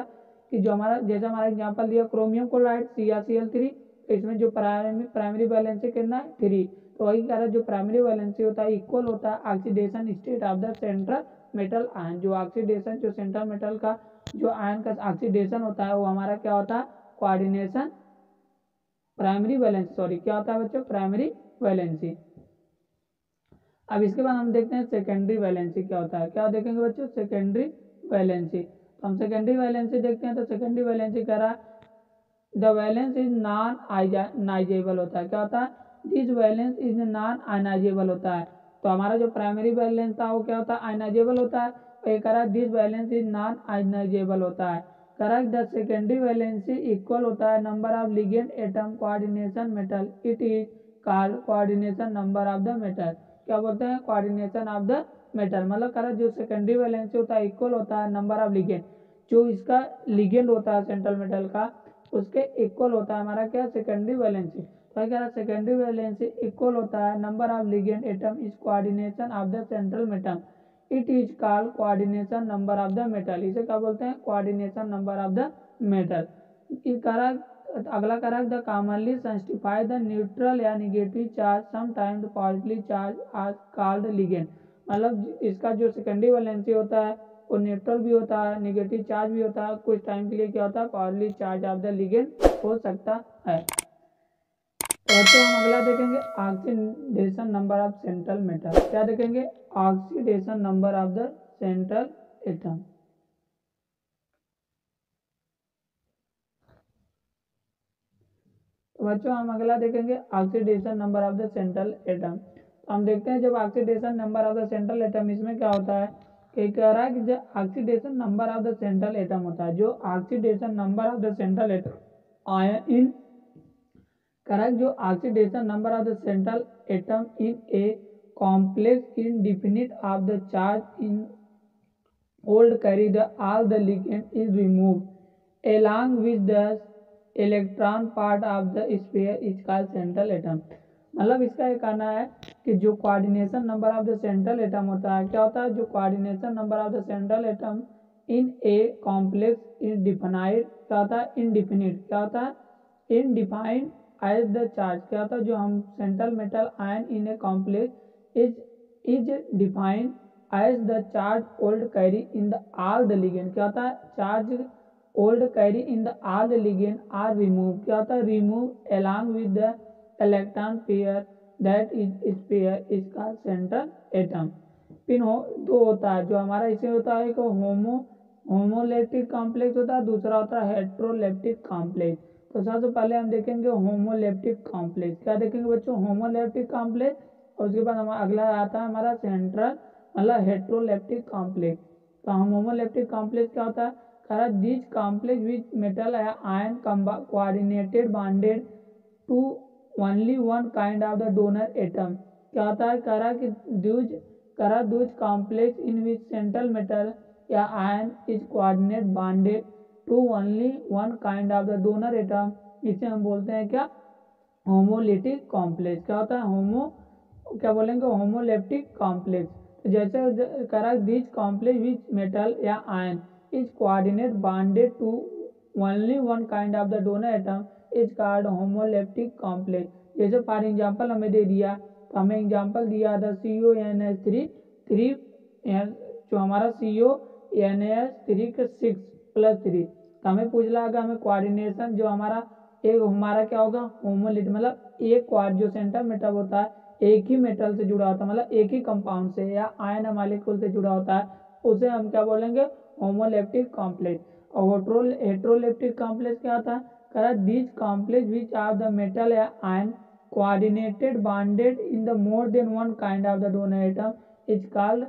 [SPEAKER 1] कि जो हमारा जैसा हमारा एग्जाम्पल दिया क्रोमियम क्लोराइड CrCl3, इसमें जो प्राइमरी वैलेंसी कितना है 3। तो वही कह रहा है जो प्राइमरी वैलेंसी होता है इक्वल होता है oxidation state of the central metal ion, जो ऑक्सीडेशन जो सेंट्रल मेटल का जो आयन का ऑक्सीडेशन होता है वो हमारा क्या होता है कोऑर्डिनेशन प्राइमरी वैलेंसी, सॉरी क्या होता है बच्चों प्राइमरी वैलेंसी। अब इसके बाद हम देखते हैं सेकेंडरी वैलेंसी क्या होता है, क्या देखेंगे बच्चों सेकेंडरी वैलेंसी। तो हम सेकेंडरी वैलेंसी देखते हैं, तो सेकेंडरी वैलेंसी कह रहा है the valence is non ionizable होता है, क्या होता है this valence is non ionizable होता है। तो हमारा जो प्राइमरी वैलेंस था वो क्या होता है आयनाइजेबल होता है, और ये कह रहा है this valence is non ionizable होता है। Correct the secondary valency equal होता है number of ligand atom coordination metal, it is called coordination number of the metal, क्या बोलते हैं कोऑर्डिनेशन ऑफ द मेटल। मतलब कह रहा है जो सेकेंडरी वैलेंसी होता है इक्वल होता है नंबर ऑफ लिगेंड, जो इसका लिगेंड होता है सेंट्रल मेटल का उसके इक्वल होता है हमारा क्या सेकेंडरी वैलेंसी। तो क्या है सेकेंडरी वैलेंसी इक्वल होता है number of ligand atom is coordination of the central metal, it is called coordination number of the metal, इसे क्या बोलते हैं coordination number of the metal. अगला कारक the commonly satisfy the neutral या negative charge sometime the positive charge are called ligand. मतलब इसका जो सेकेंडरी वैलेंसी होता है वो न्यूट्रल भी होता है निगेटिव चार्ज भी होता है, कुछ टाइम के लिए क्या होता है positive charge of the ligand हो सकता है। तो हम अगला देखेंगे oxidation number of central metal, क्या देखेंगे oxidation number of the central atom. बच्चों हम अगला देखेंगे oxidation number of the central atom. तो हम देखते हैं जब oxidation number of the central atom, इसमें क्या होता है कि कह रहा है कि जब oxidation number of the central atom होता है, जो oxidation number of the central atom ion in correct जो oxidation number of the central atom in a complex indefinite of the charge in hold carry the all the ligand is removed along with the electron part of the sphere is called central atom। मतलब इसका ये कहना है कि जो coordination number of the central atom होता है, क्या होता है, जो coordination number of the central atom in a complex in defined, क्या होता है, इनडिफिनिट, क्या होता है, इनडिफाइंड एज द चार्ज, क्या होता है, जो हम central metal ion in a complex is defined as the charge old carry in the all the ligand, क्या होता है, charge old carry in the all the ligand are remove, क्या होता है, remove along with the electron pair that is sphere is called central atom. फिर दो होता है जो हमारा इसमें होता है, एक होमोलेप्टिक कॉम्प्लेक्स होता है, दूसरा होता है हेट्रोलेप्टिक कॉम्प्लेक्स। तो सबसे पहले हम देखेंगे होमोलेप्टिक कॉम्प्लेक्स। क्या देखेंगे बच्चों, होमोलेप्टिक कॉम्प्लेक्स, और उसके बाद हमारा अगला आता है हमारा सेंट्रल मतलब हेट्रोलेप्टिक कॉम्प्लेक्स। तो हम होमोलेप्टिक कॉम्प्लेक्स क्या होता है, कह this complex which metal ion coordinated bonded to only one kind of the donor atom, क्या होता है, कह रहा कि those complex in which central metal या ion is coordinate bonded to only one kind of the donor atom, इसे हम बोलते हैं क्या, होमोलिटिक कॉम्प्लेक्स। क्या होता है, क्या बोलेंगे, होमोलेप्टिक कॉम्प्लेक्स। तो जैसे करा दिस कॉम्प्लेक्स विच मेटल या ion is coordinate bonded to only one kind of the donor atom is called homoleptic complex. जैसे फॉर एग्जांपल हमें दे दिया, तो हमें एग्जांपल दिया था CONH3 जो हमारा CONH3 के 6+3, तो हमें पूछ लगा हमें कोऑर्डिनेशन जो हमारा क्या होगा, होमोलिट, मतलब एक क्वाड जो सेंटर मेटल होता है एक ही मेटल से जुड़ा होता है, मतलब एक ही कंपाउंड से या आयन मॉलिक्यूल से जुड़ा होता है, उसे हम क्या बोलेंगे, होमोलेप्टिक कॉम्प्लेक्स। और हेट्रोलेप्टिक कॉम्प्लेक्स क्या होता है, this complex which are the metal या ion coordinated bonded in the more than one kind of the donor atom is called,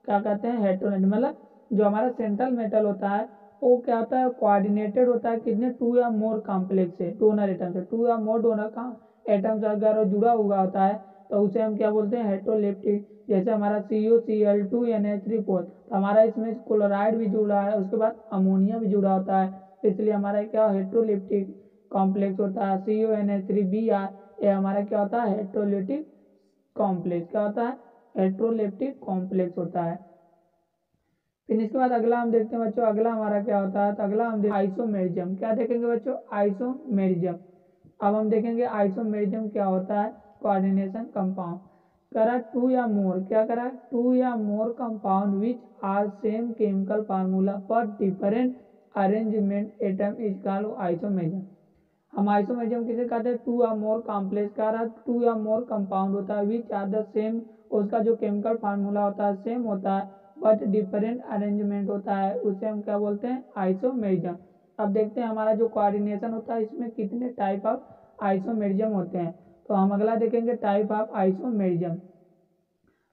[SPEAKER 1] क्या कहते हैं, हेट्रोलेप्टिक। मतलब जो हमारा सेंट्रल मेटल होता है वो क्या होता है, कोऑर्डिनेटेड होता है कितने, 2 या मोर कॉम्प्लेक्स से, डोनर एटम से, 2 या मोर डोनर का एटम से अगर जुड़ा हुआ होता है तो उसे हम क्या बोलते हैं, हेट्रोलेप्टिक। जैसे हमारा CuCl2NH3 तो हमारा इसमें क्लोराइड भी जुड़ा है, उसके बाद अमोनिया भी जुड़ा होता है, इसलिए हमारा क्या हेट्रोलेप्टिक कॉम्प्लेक्स होता है। CuNH3Br ये हमारा क्या होता है, हेट्रोलेप्टिक कॉम्प्लेक्स। क्या होता है, हेट्रोलेप्टिक कॉम्प्लेक्स होता है। फिर इसके बाद अगला हम देखते हैं बच्चों, अगला हमारा क्या होता है, तो अगला हम देखते आइसोमेरिज्म। क्या देखेंगे बच्चों, आइसोमेरिज्म। अब हम देखेंगे आइसोमेरिज्म क्या होता है, कोऑर्डिनेशन कंपाउंड करा 2 या मोर, क्या करा 2 या more compound which are same chemical formula पर different arrangement atom is called isomerism. हम आइसोमेरिज्म किसे कहते हैं, 2 या मोर कॉम्प्लेक्स का रहा 2 या मोर कंपाउंड होता है विच आर द सेम, उसका जो केमिकल फार्मूला होता है सेम होता है बट डिफरेंट अरेंजमेंट होता है, उसे हम क्या बोलते हैं, आइसोमेरिज्म। अब देखते हैं हमारा जो कोऑर्डिनेशन होता है इसमें कितने टाइप ऑफ आइसोमेरिज्म होते हैं। तो हम अगला देखेंगे टाइप ऑफ आइसोमेरिज्म।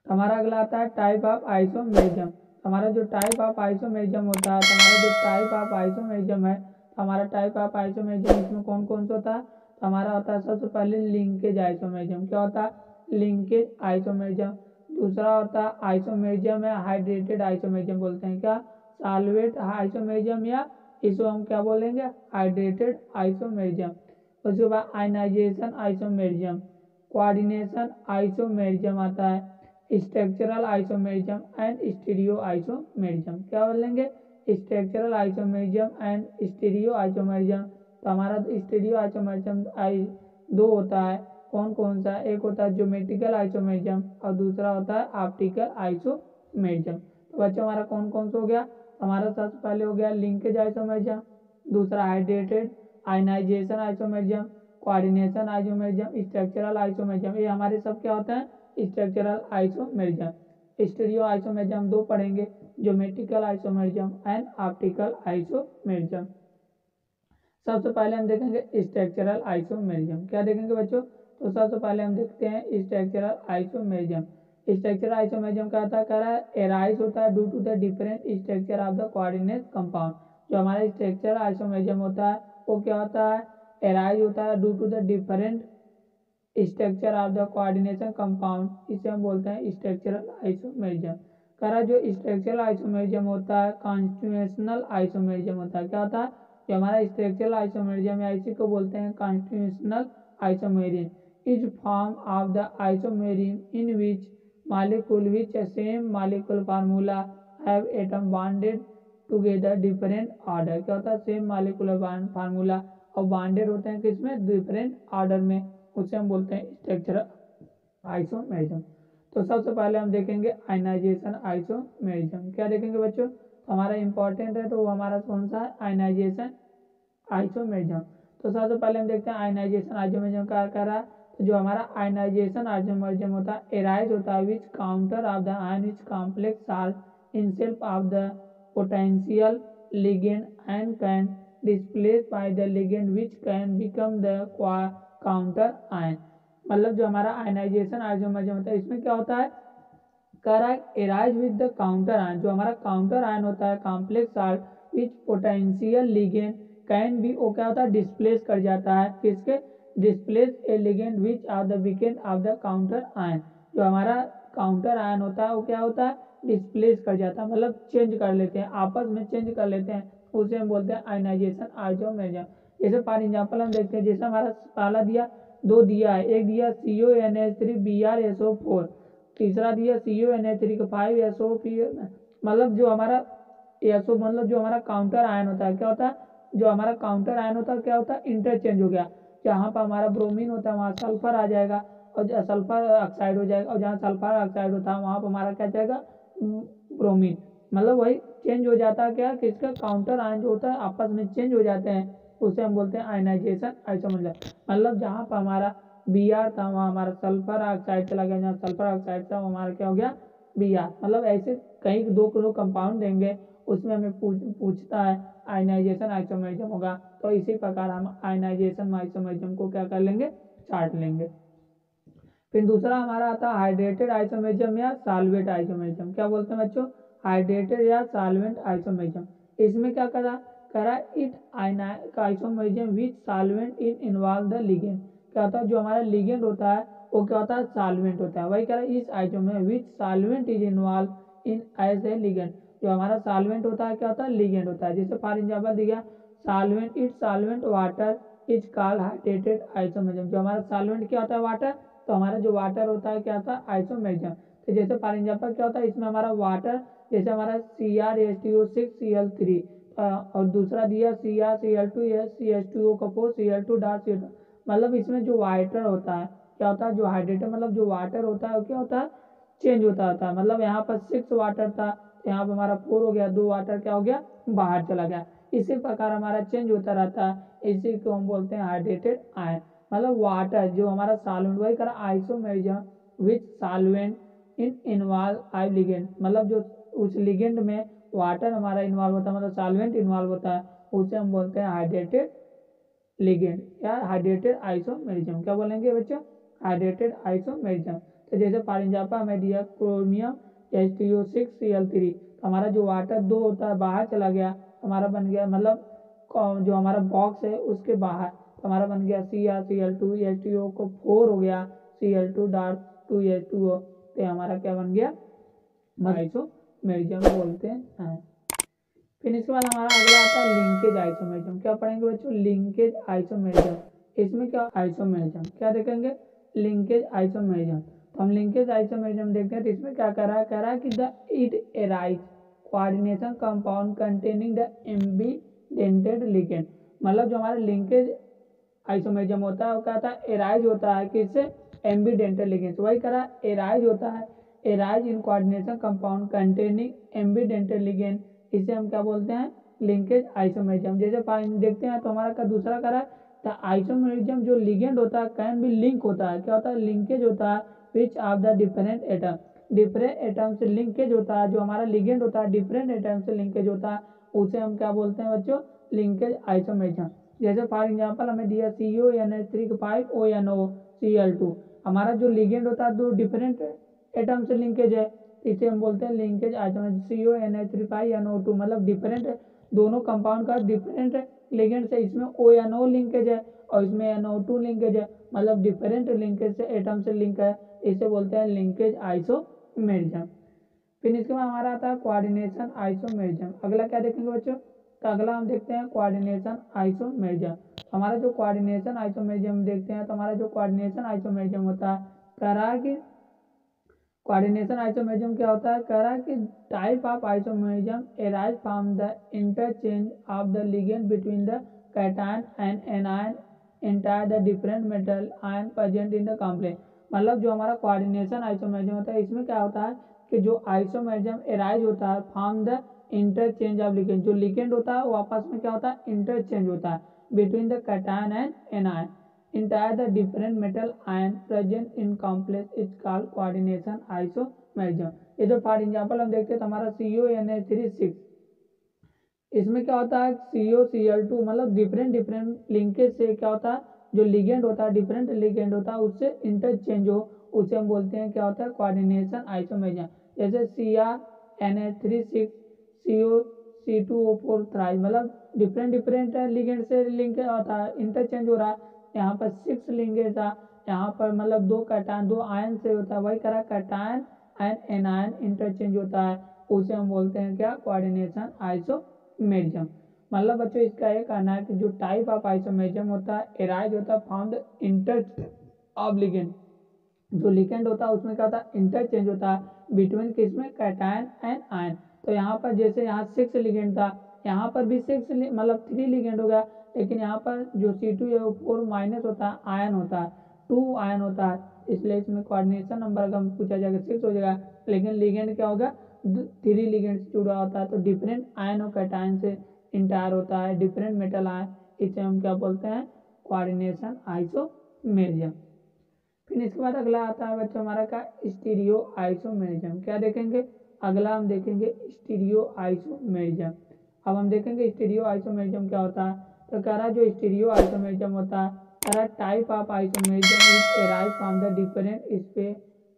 [SPEAKER 1] हमारा अगला आता है टाइप ऑफ आइसोमेरिज्म। हमारा जो टाइप ऑफ आइसोमेरिज्म होता है, तो हमारा जो टाइप ऑफ आइसोमेरिज्म है, तो हमारा टाइप ऑफ आइसोमेरिज्म इसमें कौन कौन सा होता है, तो हमारा होता है सबसे पहले लिंकेज आइसोमेरिज्म। क्या होता है, लिंकेज आइसोमेरिज्म। दूसरा होता है आइसोमेरिज्म है हाइड्रेटेड आइसोमेरिज्म बोलते हैं, क्या सॉल्वेट आइसोमेरिज्म, या इसको हम क्या बोलेंगे, हाइड्रेटेड आइसोमेरिज्म। उसके बाद आयनाइजेशन आइसोमेरिज्म, कोऑर्डिनेशन आइसोमेरिज्म आता है, structural isomerism and stereo isomerism. क्या बोलेंगे, structural isomerism and stereo isomerism. तो हमारा स्टीरियो आइसोमेरिज्म दो होता है, कौन कौन सा, एक होता है ज्योमेट्रिकल आइसोमेरिज्म और दूसरा होता है ऑप्टिकल आइसोमेरिज्म। तो बच्चों हमारा कौन कौन सा हो गया, हमारा सबसे पहले हो गया लिंकेज आइसोमेरिज्म, दूसरा hydrated ionization isomerism, coordination isomerism, structural isomerism. ये हमारे सब क्या होते हैं, स्ट्रक्चरल आइसोमेरिज्म। स्टीरियो आइसोमेरिज्म दो पढ़ेंगे, geometrical isomerism and optical isomerism. सबसे पहले हम देखेंगे स्ट्रक्चरल आइसोमेरिज्म। क्या देखेंगे बच्चों? तो सबसे पहले हम देखते हैं स्ट्रक्चरल आइसोमेरिज्म। स्ट्रक्चरल आइसोमेरिज्म क्या होता है? कह रहा है एराइज होता है due to the different structure of the coordinate compound. जो हमारा स्ट्रक्चरल आइसोमेरिज्म होता है वो क्या होता है? एराइज होता है due to the different structure of the coordination compound, इसे हम बोलते हैं स्ट्रक्चरल आइसोमेरिज्म। कह रहा है जो स्ट्रक्चरल आइसोमेरिज्म होता है कॉन्स्टिट्यूशनल आइसोमेरिज्म होता है। क्या होता है? जो हमारा स्ट्रक्चरल आइसोमेरिज्म है इसी को बोलते हैं constitutional isomerism. Is form of the isomerism in which molecule which same molecular formula have atom bonded together different order. क्या होता है? सेम मॉलिक्यूलर फार्मूला और बॉन्डेड होते हैं किसमें? डिफरेंट ऑर्डर में, उसे हम बोलते हैं स्ट्रक्चरल आइसोमेरिज्म। तो सबसे पहले हम देखेंगे आयनाइजेशन आइसोमेरिज्म। क्या देखेंगे बच्चों? तो हमारा इंपॉर्टेंट है तो वो हमारा कौन सा है? Ionization isomerism. तो सबसे पहले हम देखते हैं आयनाइजेशन आइसोमेरिज्म क्या कर रहा है। तो जो हमारा आयनाइजेशन आइसोमेरिज्म होता है एराइज होता है which counter of the ion which complex charge in self of the potential ligand and can displace by the ligand which can become the counter ion. मतलब जो हमारा आयनाइजेशन आइसोमेरिज्म होता है इसमें क्या होता है? कह रहा है arise with the counter ion. जो हमारा काउंटर आयन होता है complex charge which potential ligand can B, वो क्या होता है? डिस्प्लेस कर जाता है किसके? Displace A ligand which of the weekend of the counter ion. जो हमारा काउंटर आयन होता है वो क्या होता है? डिस्प्लेस कर जाता है, मतलब चेंज कर लेते हैं, आपस में चेंज कर लेते हैं, उसे हम बोलते हैं आयनाइजेशन आइसोमेरिज्म। जैसे फॉर एग्जाम्पल हम देखते हैं, जैसे हमारा पहला दिया दो दिया है, एक दिया CONH3 BrSO4, तीसरा दिया CONH3 का 5SO4, मतलब जो हमारा SO मतलब जो हमारा काउंटर आयन होता है क्या होता है? जो हमारा काउंटर आयन होता है क्या होता है? इंटरचेंज हो गया। जहाँ पर हमारा ब्रोमीन होता है वहाँ सल्फर आ जाएगा और सल्फर ऑक्साइड हो जाएगा, और जहाँ सल्फर ऑक्साइड होता है वहाँ पर हमारा क्या जाएगा? ब्रोमीन। मतलब वही चेंज हो जाता है क्या? किसका? काउंटर आयन जो होता है आपस में चेंज हो जाते हैं, उसे हम बोलते हैं आयनाइजेशन आइसोमेरिज्म। मतलब जहाँ पर हमारा Br था वहाँ हमारा सल्फर ऑक्साइड चला गया, जहाँ सल्फर ऑक्साइड था वो हमारा क्या हो गया? Br। मतलब ऐसे कई दो कंपाउंड देंगे उसमें हमें पूछता है आयनाइजेशन आइसोमेरिज्म होगा, तो इसी प्रकार हम आयनाइजेशन आइसोमेरिज्म को क्या कर लेंगे? चार्ट लेंगे। फिर दूसरा हमारा आता है हाइड्रेटेड आइसोमेरिज्म या सॉल्वेंट आइसोमेरिज्म। क्या बोलते हैं बच्चों? हाइड्रेटेड या सॉल्वेंट आइसोमेरिज्म। इसमें क्या करा it isomerism which solvent in involve the ligand. क्या होता है? जो हमारा लिगेंड होता है वो क्या होता है? सॉल्वेंट होता है। वही कह रहा है इस isomerism which solvent is involve in as a ligand. जो हमारा सॉल्वेंट होता है क्या होता है? लिगेंड होता है। जैसे फॉर एग्जाम्पल दिया solvent it solvent water is called hydrated isomerism. जो हमारा सॉल्वेंट क्या होता है? वाटर। तो हमारा जो वाटर होता है क्या होता है? आइसोमेरिज्म। तो जैसे फॉर एग्जाम्पल क्या होता है इसमें हमारा वाटर, जैसे हमारा CrH2O6Cl3 और दूसरा दिया CrCl2SCH2O का 4Cl2 डॉट CO2। मतलब इसमें जो वाटर होता है क्या होता है? जो हाइड्रेटेड मतलब जो वाटर होता है वो क्या होता है? चेंज होता है। मतलब यहाँ पर 6 वाटर था तो यहाँ पर हमारा 4 हो गया, 2 वाटर क्या हो गया? बाहर चला गया। इसी प्रकार हमारा चेंज होता रहता है, इसी को हम बोलते हैं हाइड्रेटेड आयन। मतलब वाटर जो हमारा सॉल्वेंट, वही करा isomerism which solvent in involve I ligand. मतलब जो उस लिगेंड में वाटर हमारा इन्वॉल्व होता है, मतलब सॉल्वेंट इन्वॉल्व होता है, उसे हम बोलते हैं हाइड्रेटेड लिगेंड या हाइड्रेटेड आइसोमेरिज्म। क्या बोलेंगे बच्चों? Hydrated isomerism. तो जैसे फॉर एग्जाम्पल हमें दिया क्रोमियम H2O6Cl3, तो हमारा जो वाटर 2 होता है बाहर चला गया, हमारा बन गया मतलब जो हमारा बॉक्स है उसके बाहर, तो हमारा बन गया CrCl2 H2O को 4 हो गया Cl2 डॉट 2H2O, तो हमारा क्या बन गया? आइसोमेरिज्म बोलते हैं। फिर इसके बाद हमारा अगला आता है लिंकेज आइसोमेरिज्म। क्या पढ़ेंगे बच्चों? Linkage isomerism. इसमें क्या आइसोमेरिज्म क्या देखेंगे? Linkage isomerism. तो हम लिंकेज आइसोमेरिज्म देखते हैं तो इसमें क्या कर रहा है? कह रहा है कि the it arise coordination compound containing the एम्बीडेंटेड ligand. मतलब जो हमारा लिंकेज आइसोमेरिज्म होता है वो क्या होता है? एराइज होता है किससे? एम्बीडेंटेड लिगेंड। वही कह रहा है एराइज होता है, arise in coordination compound containing एम्बीडेंटेड ligand, इसे हम क्या बोलते हैं? Linkage isomerism. जैसे देखते हैं तो हमारा का दूसरा करा द आइसोमेरिज्म जो लिगेंड होता है कैन भी लिंक होता है। क्या होता है? लिंकेज होता है विच of the different atom, different atom से लिंकेज होता है। जो हमारा लिगेंड होता है डिफरेंट एटम से लिंकेज होता है, उसे हम क्या बोलते हैं बच्चों? Linkage isomerism. जैसे फॉर एग्जांपल हमें दिया CONH3 ONO Cl2, हमारा जो लिगेंड होता है दो डिफरेंट एटम से लिंकेज है, इसे हम बोलते हैं लिंकेज आइसोमर। CONH3 मतलब डिफरेंट दोनों कंपाउंड का डिफरेंट लिगेंड से, इसमें ONO लिंकेज है और इसमें NO2 लिंकेज है, मतलब डिफरेंट लिंकेज से एटम से लिंक है, इसे बोलते हैं लिंकेज आइसोमेरिज्म। फिर इसके बाद हमारा आता है कोऑर्डिनेशन आइसोमेरिज्म। अगला क्या देखेंगे बच्चों, तो अगला हम देखते हैं कोऑर्डिनेशन आइसोमेरिज्म। हमारा जो कोऑर्डिनेशन आइसोमेरिज्म देखते हैं, तो हमारा जो कोऑर्डिनेशन आइसोमेरिज्म होता है, कह रहा है कि कोऑर्डिनेशन आइसोमेरिज्म क्या होता है, कह रहा है कि type of isomerism arise from the interchange of the ligand between the cation and anion entire the different metal ion present in the complex. मतलब जो हमारा कोऑर्डिनेशन आइसोमेरिज्म होता है, इसमें क्या होता है कि जो आइसोमेरिज्म अराइज होता है from the interchange of ligand, जो लिगेंड होता है वो आपस में क्या होता है, इंटरचेंज होता है between the cation and anion entire the different metal ion present in complex is called coordination isomerism। ये जो फॉर एग्जांपल हम देखते हैं तो हमारा CONH3 इसमें क्या होता है COCl2, मतलब डिफरेंट लिंकेज से क्या होता है, जो लिगेंड होता है डिफरेंट लिगेंड होता है उससे इंटरचेंज हो, उसे हम बोलते हैं क्या होता है, कोऑर्डिनेशन आइसोमेरिज्म। जैसे CrNH3 COC2O4 थ्राइस, मतलब डिफरेंट लिगेंड से लिंक होता है, इंटरचेंज हो रहा है। यहाँ पर 6 लिंकेज था, यहाँ पर मतलब दो कैटायन दो आयन से होता है, वही करा कैटायन एंड एनायन इंटरचेंज होता है, उसे हम बोलते हैं क्या, कोऑर्डिनेशन आइसोमेरिज्म। मतलब बच्चों इसका ये कहना है कि जो टाइप ऑफ आइसोमेरिज्म होता है एराइज होता है from the interchange of ligand, जो लिगेंड होता है उसमें क्या होता है, इंटरचेंज होता है बिटवीन किसमें, कैटायन एंड आयन। तो यहाँ पर जैसे यहाँ 6 लिगेंड था, यहाँ पर भी 6 मतलब 3 लिगेंड हो गया, लेकिन यहाँ पर जो C2O4 माइनस होता है आयन होता है, 2 आयन होता है, इसलिए इसमें कोऑर्डिनेशन नंबर अगर पूछा जाएगा 6 हो जाएगा, लेकिन लिगेंड क्या होगा, 3 लिगेंड से जुड़ा होता है, तो डिफरेंट आयन और कैटायन से इंटायर होता है, डिफरेंट मेटल आयन, इसे हम क्या बोलते हैं, कोऑर्डिनेशन आइसोमेरिज्म। फिर इसके बाद अगला आता है बच्चों हमारा का स्टीरियो आइसोमेरिज्म। क्या देखेंगे, अगला हम देखेंगे स्टीरियो आइसोमेरिज्म। अब हम देखेंगे स्टीरियो आइसोमेरिज्म क्या होता है, तो कह रहा है जो स्टीरियो आइसोमेरिज्म होता है, कह रहा है type of isomerism is arise from the different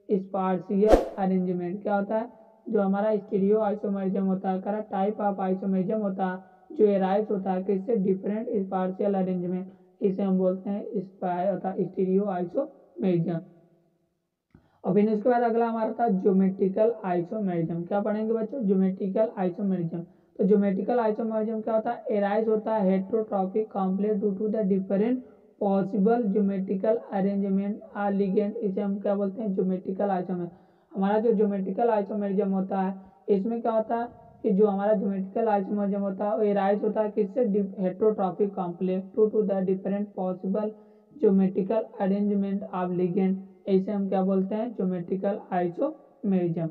[SPEAKER 1] spatial arrangement. क्या होता है, जो हमारा स्टीरियो आइसोमेरिज्म होता है, कह रहा है टाइप ऑफ आइसोमेरिज्म होता है जो अराइज होता है किससे, डिफरेंट स्पार्शियल अरेंजमेंट, इसे हम बोलते हैं स्टीरियो आइसोमेरिज्म। और फिर उसके बाद अगला हमारा था ज्योमेट्रिकल आइसोमेरिज्म। क्या पढ़ेंगे बच्चों, ज्योमेट्रिकल आइसोमेरिज्म। तो ज्योमेट्रिकल आइसोमेरिज्म क्या होता है, एराइज होता है heterotropic complex due to the different possible geometrical arrangement are ligand, इसे हम क्या बोलते हैं, ज्योमेट्रिकल आइसोमेरिज्म। हमारा जो ज्योमेट्रिकल आइसोमेरिज्म होता है, इसमें क्या होता है कि जो हमारा ज्योमेट्रिकल आइसोमेरिज्म होता है वो एराइज होता है किससे, heterotropic complex due to the different possible geometrical arrangement of ligand, इसे हम क्या बोलते हैं, ज्योमेट्रिकल आइसोमेरिज्म।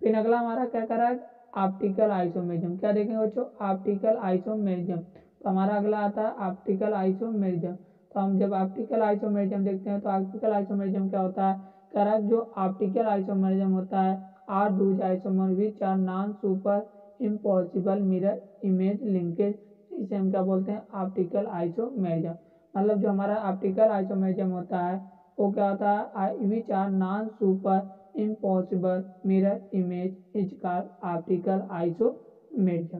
[SPEAKER 1] फिर अगला हमारा क्या करा है, ऑप्टिकल आइसोमेरिज्म। क्या देखेंगे बच्चों, ऑप्टिकल आइसोमेरिज्म। तो हमारा अगला आता है ऑप्टिकल आइसोमेरिज्म। तो हम जब ऑप्टिकल आइसोमेरिज्म देखते हैं तो ऑप्टिकल आइसोमेरिज्म क्या होता है, कह रहा है जो ऑप्टिकल आइसोमेरिज्म होता है are those isomer which are non super impossible mirror image linkage, इसे हम क्या बोलते हैं, ऑप्टिकल आइसोमेरिज्म। मतलब जो हमारा ऑप्टिकल आइसोमेरिज्म होता है वो क्या होता है, which are non super impossible mirror image is called optical isomerism.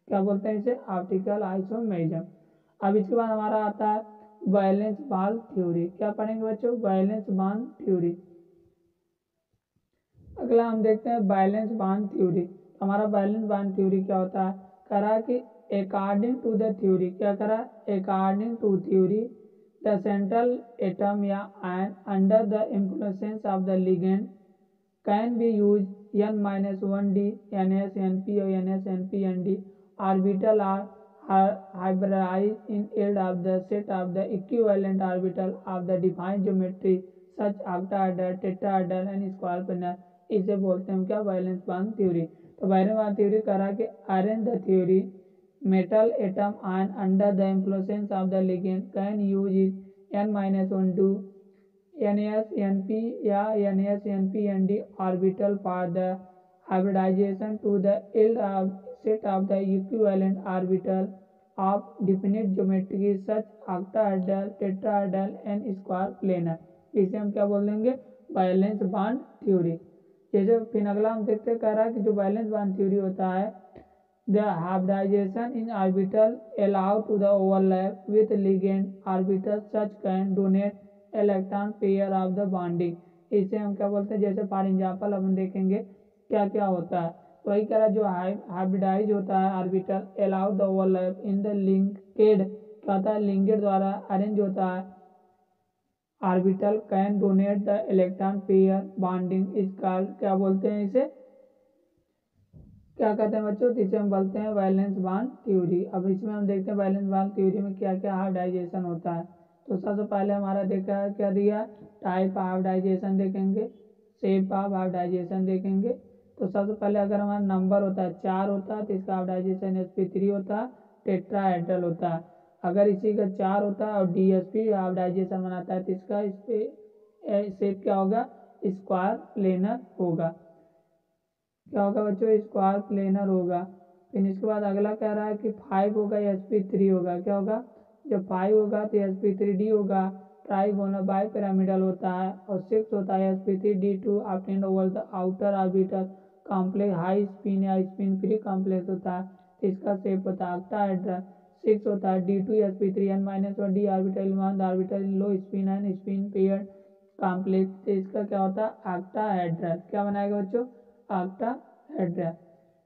[SPEAKER 1] क्या बोलते हैं इसे, ऑप्टिकल आइसोमेरिज्म। अब इसके बाद हमारा आता है वैलेंस बॉन्ड थ्योरी। क्या पढ़ेंगे बच्चों, वैलेंस बॉन्ड थ्योरी। अगला हम देखते हैं वैलेंस बॉन्ड थ्योरी। हमारा वैलेंस बॉन्ड थ्योरी क्या होता है, करा कि अकॉर्डिंग टू द थ्योरी, क्या करा, according to theory the central atom या ion under the influence of the ligand can be use n-1d NsNp or NsNp-Nd orbital are hybridized in yield of the set of the equivalent orbital of the defined geometry such octahedral, tetrahedral and square planar, इसे बोलते हैं क्या, वैलेंस बॉन्ड थ्योरी। तो वैलेंस बॉन्ड थ्योरी करा कि arrange the theory metal atom ion under the influence of the ligand can use is n-1 NsNp या NsNp-Nd orbital for the hybridization to the yield of set of the equivalent orbital of definite geometry such octahedral, tetrahedral and square planar। इसे हम क्या बोल देंगे, वैलेंस बांड थ्योरी। जैसे फिर अगला हम देखते हैं, कह रहा है कि जो वैलेंस बांड थ्योरी होता है, the hybridization in orbital allow to the overlap with ligand orbital such can donate electron pair of the bonding. इसे हम क्या बोलते हैं, जैसे फॉर एग्जाम्पल अपन देखेंगे क्या क्या होता है। तो वही कह रहा है, जो हाइब्रिडाइज होता है orbital allow the overlap in the linked, क्या होता है, लिंकेड द्वारा अरेंज होता है orbital can donate the electron pair bonding is called, क्या बोलते हैं इसे, क्या कहते हैं बच्चों, तो इसे हम बोलते हैं वैलेंस बांड थ्योरी। अब इसमें हम देखते हैं वैलेंस बांड थ्योरी में क्या क्या हाइब्रिडाइजेशन होता है। तो सबसे पहले हमारा देखा है क्या दिया, टाइप ऑफ हाइब्रिडाइजेशन देखेंगे, शेप ऑफ हाइब्रिडाइजेशन देखेंगे। तो सबसे पहले अगर हमारा नंबर होता है 4 होता है तो इसका हाइब्रिडाइजेशन sp3 होता है, टेट्राहेड्रल होता है। अगर इसी का 4 होता है और dsp हाइब्रिडाइजेशन बनाता है तो इसका शेप क्या होगा, स्क्वायर प्लेनर होगा। क्या होगा बच्चों, स्क्वायर प्लेनर होगा। फिर इसके बाद अगला कह रहा है कि 5 होगा या sp3 होगा, क्या होगा, जब 5 होगा तो sp3d होगा, ट्राइगोनल बाई पिरामिडल होता है। और 6 होता है sp3d2 obtained over the outer orbital complex high spin या स्पिन फ्री कॉम्प्लेक्स होता है, तो इसका शेप होता है ऑक्टाहेड्रल। 6 होता है d2sp3n-1 d orbital orbital low spin and spin pair complex, तो इसका क्या होता है ऑक्टाहेड्रल। क्या बनाएगा बच्चों, ऑक्टाहेड्रल।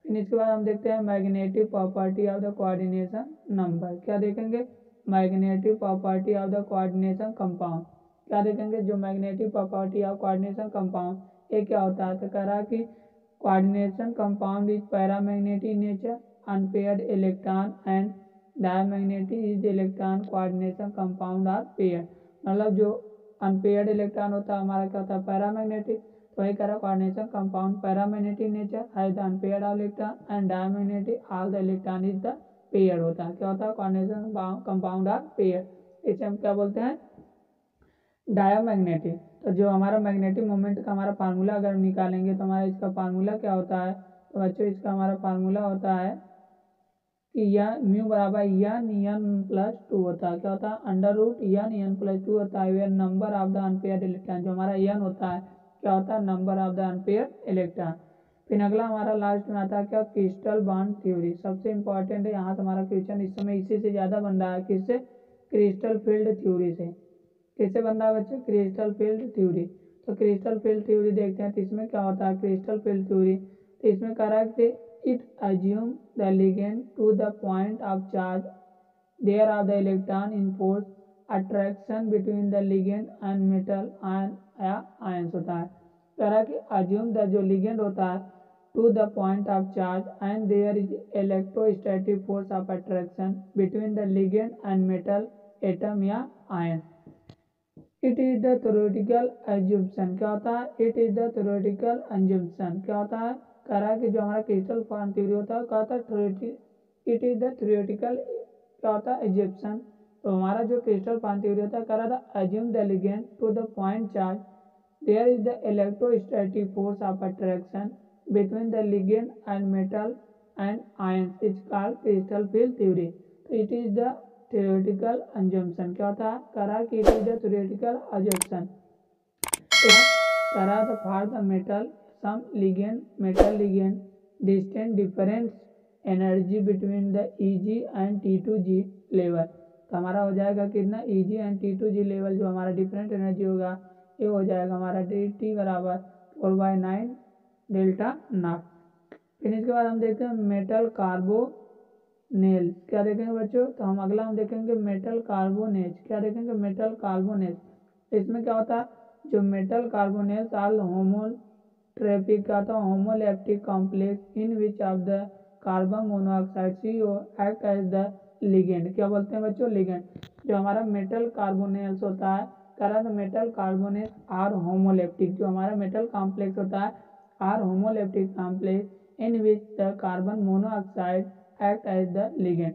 [SPEAKER 1] फिर इसके बाद हम देखते हैं magnetic property of the coordination number. क्या देखेंगे, magnetic property of the coordination compound. क्या देखेंगे, जो magnetic property of coordination compound, ये क्या होता है, तो कह रहा है कि coordination compound is paramagnetic nature, unpaired electron and diamagnetic is electron coordination compound are paired. मतलब जो अनपेयर्ड इलेक्ट्रॉन होता है हमारा क्या होता है, पैरामैग्नेटिक। तो वही कह रहा coordination compound paramagnetic nature has the unpaired electron and diamagnetic all the electron is the pair होता है। क्या होता है, कोऑर्डिनेशन कंपाउंड आर पेयर। इसे हम क्या बोलते हैं, डायमैग्नेटिक। तो जो हमारा मैग्नेटिक मोमेंट का हमारा फार्मूला अगर निकालेंगे तो हमारा इसका फार्मूला क्या होता है, तो बच्चों इसका हमारा फार्मूला होता है कि यह म्यू बराबर n+2 होता है। क्या होता है, अंडर रूट n+2 होता है, where number of the unpaired electron, जो हमारा n होता है क्या होता है, number of the unpaired electron. फिर अगला हमारा लास्ट में आता है क्या, क्रिस्टल बॉन्ड थ्योरी। सबसे इंपॉर्टेंट है, यहाँ से हमारा क्वेश्चन इस समय इसी से ज़्यादा बन रहा है, किससे, क्रिस्टल फील्ड थ्योरी से। किससे बन रहा है बच्चे, क्रिस्टल फील्ड थ्योरी। तो क्रिस्टल फील्ड थ्योरी देखते हैं, तो इसमें क्या होता है क्रिस्टल फील्ड थ्योरी, तो इसमें कह रहा है कि it assume the ligand to the point of charge there of the electron in force attraction between the ligand and metal ion या ions होता है। कह रहा है कि assume the जो ligand होता है to the point of charge and there is electrostatic force of attraction between the ligand and metal atom या ion। It is the theoretical assumption। क्या होता है, it is the theoretical assumption। क्या होता है, कह रहा है कि जो हमारा क्रिस्टल फॉर्म थ्योरी होता है क्या होता है, इट इज द थ्योरेटिकल, क्या होता है, एज्यूम्पशन। तो हमारा जो क्रिस्टल फॉर्म थ्योरी होता है कह रहा था assume the ligand to the point charge there is the electrostatic force of attraction between the ligand and metal and ions is called crystal field theory. तो it is the theoretical assumption। क्या होता है, कह रहा है कि it is the theoretical assumption। कह रहा था for the metal some ligand metal ligand distant difference energy between the Eg and T2G level. तो हमारा हो जाएगा कितना, Eg एंड T2G लेवल जो हमारा डिफरेंट एनर्जी होगा ये हो जाएगा हमारा dt बराबर 4/9 डेल्टा नॉट। फिर इसके बाद हम देखते हैं मेटल कार्बोनेल। क्या देखेंगे बच्चों, तो हम अगला हम देखेंगे मेटल कार्बोनेज। क्या देखेंगे, मेटल कार्बोनेज। इसमें क्या होता है, जो मेटल कार्बोनेल्स आर होमोट्रैपिक का था homoleptic complex in which of the carbon monoxide CO act as the ligand. क्या बोलते हैं बच्चों, लिगेंड। जो हमारा मेटल कार्बोनेल्स होता है कह रहा था मेटल कार्बोनेट आर होमोलैप्टिक, जो हमारा मेटल कॉम्प्लेक्स होता है are homoleptic complex in which the carbon monoxide act as the ligand.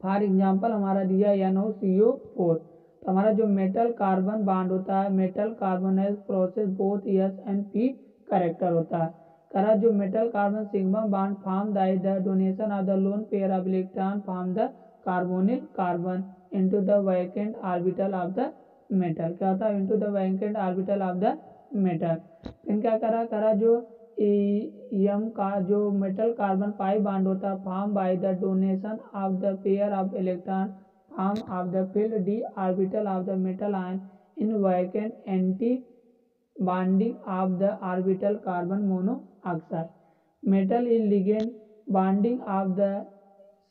[SPEAKER 1] For example हमारा दिया NOCO4। तो हमारा जो मेटल कार्बन बॉन्ड होता है metal carbonyl process both S and P character होता है। करा जो metal carbon sigma bond form the donation of the lone pair of electron form the carbonyl carbon into the vacant orbital of the metal. क्या होता है? Into the vacant orbital of the metal. फिर क्या करा जो एम का जो मेटल कार्बन पाई बॉन्ड होता है form by the donation of the pair of electron form of the field D orbital of the metal ion in vacant anti bonding of the orbital carbon monoxide. Metal is ligand bonding of the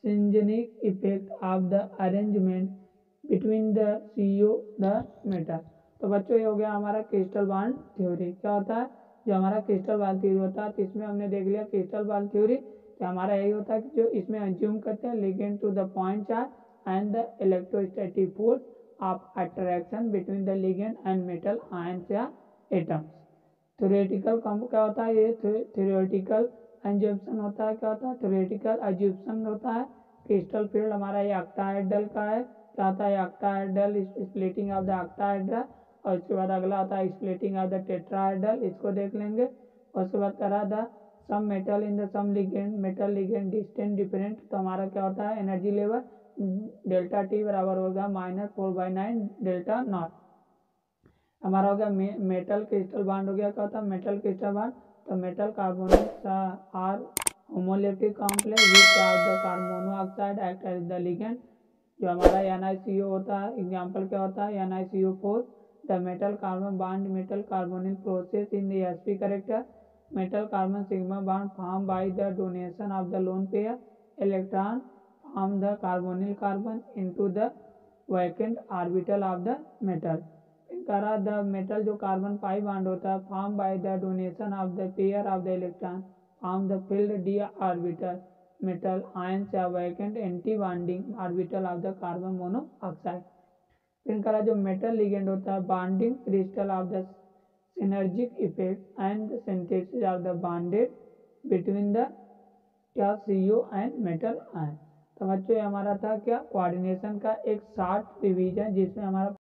[SPEAKER 1] synergic effect of the arrangement between the CO the metal। तो बच्चों ये हो गया हमारा क्रिस्टल बॉन्ड थ्योरी। क्या होता है? जो हमारा क्रिस्टल बॉन्ड थ्योरी होता है तो इसमें हमने देख लिया क्रिस्टल बॉन्ड थ्योरी। तो हमारा यही होता है कि जो इसमें अज्यूम करते हैं ligand to the point charge and the electrostatic force of attraction between the ligand and metal ions या एटम्स। थ्योरेटिकल क्या होता है? ये थ्योरेटिकल एज्यूम्पशन होता है। क्या होता है? थ्योरेटिकल एज्यूम्पशन होता है। क्रिस्टल फील्ड हमारा ये ऑक्टाहेड्रल का है। क्या होता है? Octahedral splitting of the octahedral. और इसके बाद अगला आता है स्प्लिटिंग ऑफ द टेट्राहेड्रल, इसको देख लेंगे। और उसके बाद करा the same metal in the same ligand metal ligand distant different. तो हमारा क्या होता है? एनर्जी लेवल डेल्टा टी बराबर होगा -4/9 डेल्टा नॉट। हमारा हो गया मेटल क्रिस्टल बॉन्ड हो गया। क्या होता है? Metal crystal bond. तो metal carbonates are homoleptic complex which of the carbon monoxide act as the ligand. जो हमारा NiCO होता है, एग्जांपल क्या होता है? NiCO4। The metal carbon bond metal carbonyl process in the sp character. Metal carbon sigma bond form by the donation of the lone pair electron from the carbonyl carbon into the vacant orbital of the metal. करा द मेटल जो कार्बन पाई बॉन्ड होता है form by the donation of the pair of the electron from the field D orbital metal ions या vacant anti bonding orbital of the carbon monoxide. फिर करा जो मेटल लिगेंड होता है bonding crystal of the synergic effect and the synthesis of the bonded between the क्या CO एंड मेटल आयन। तो बच्चों ये हमारा था क्या? कोऑर्डिनेशन का एक शॉर्ट रिवीजन जिसमें हमारा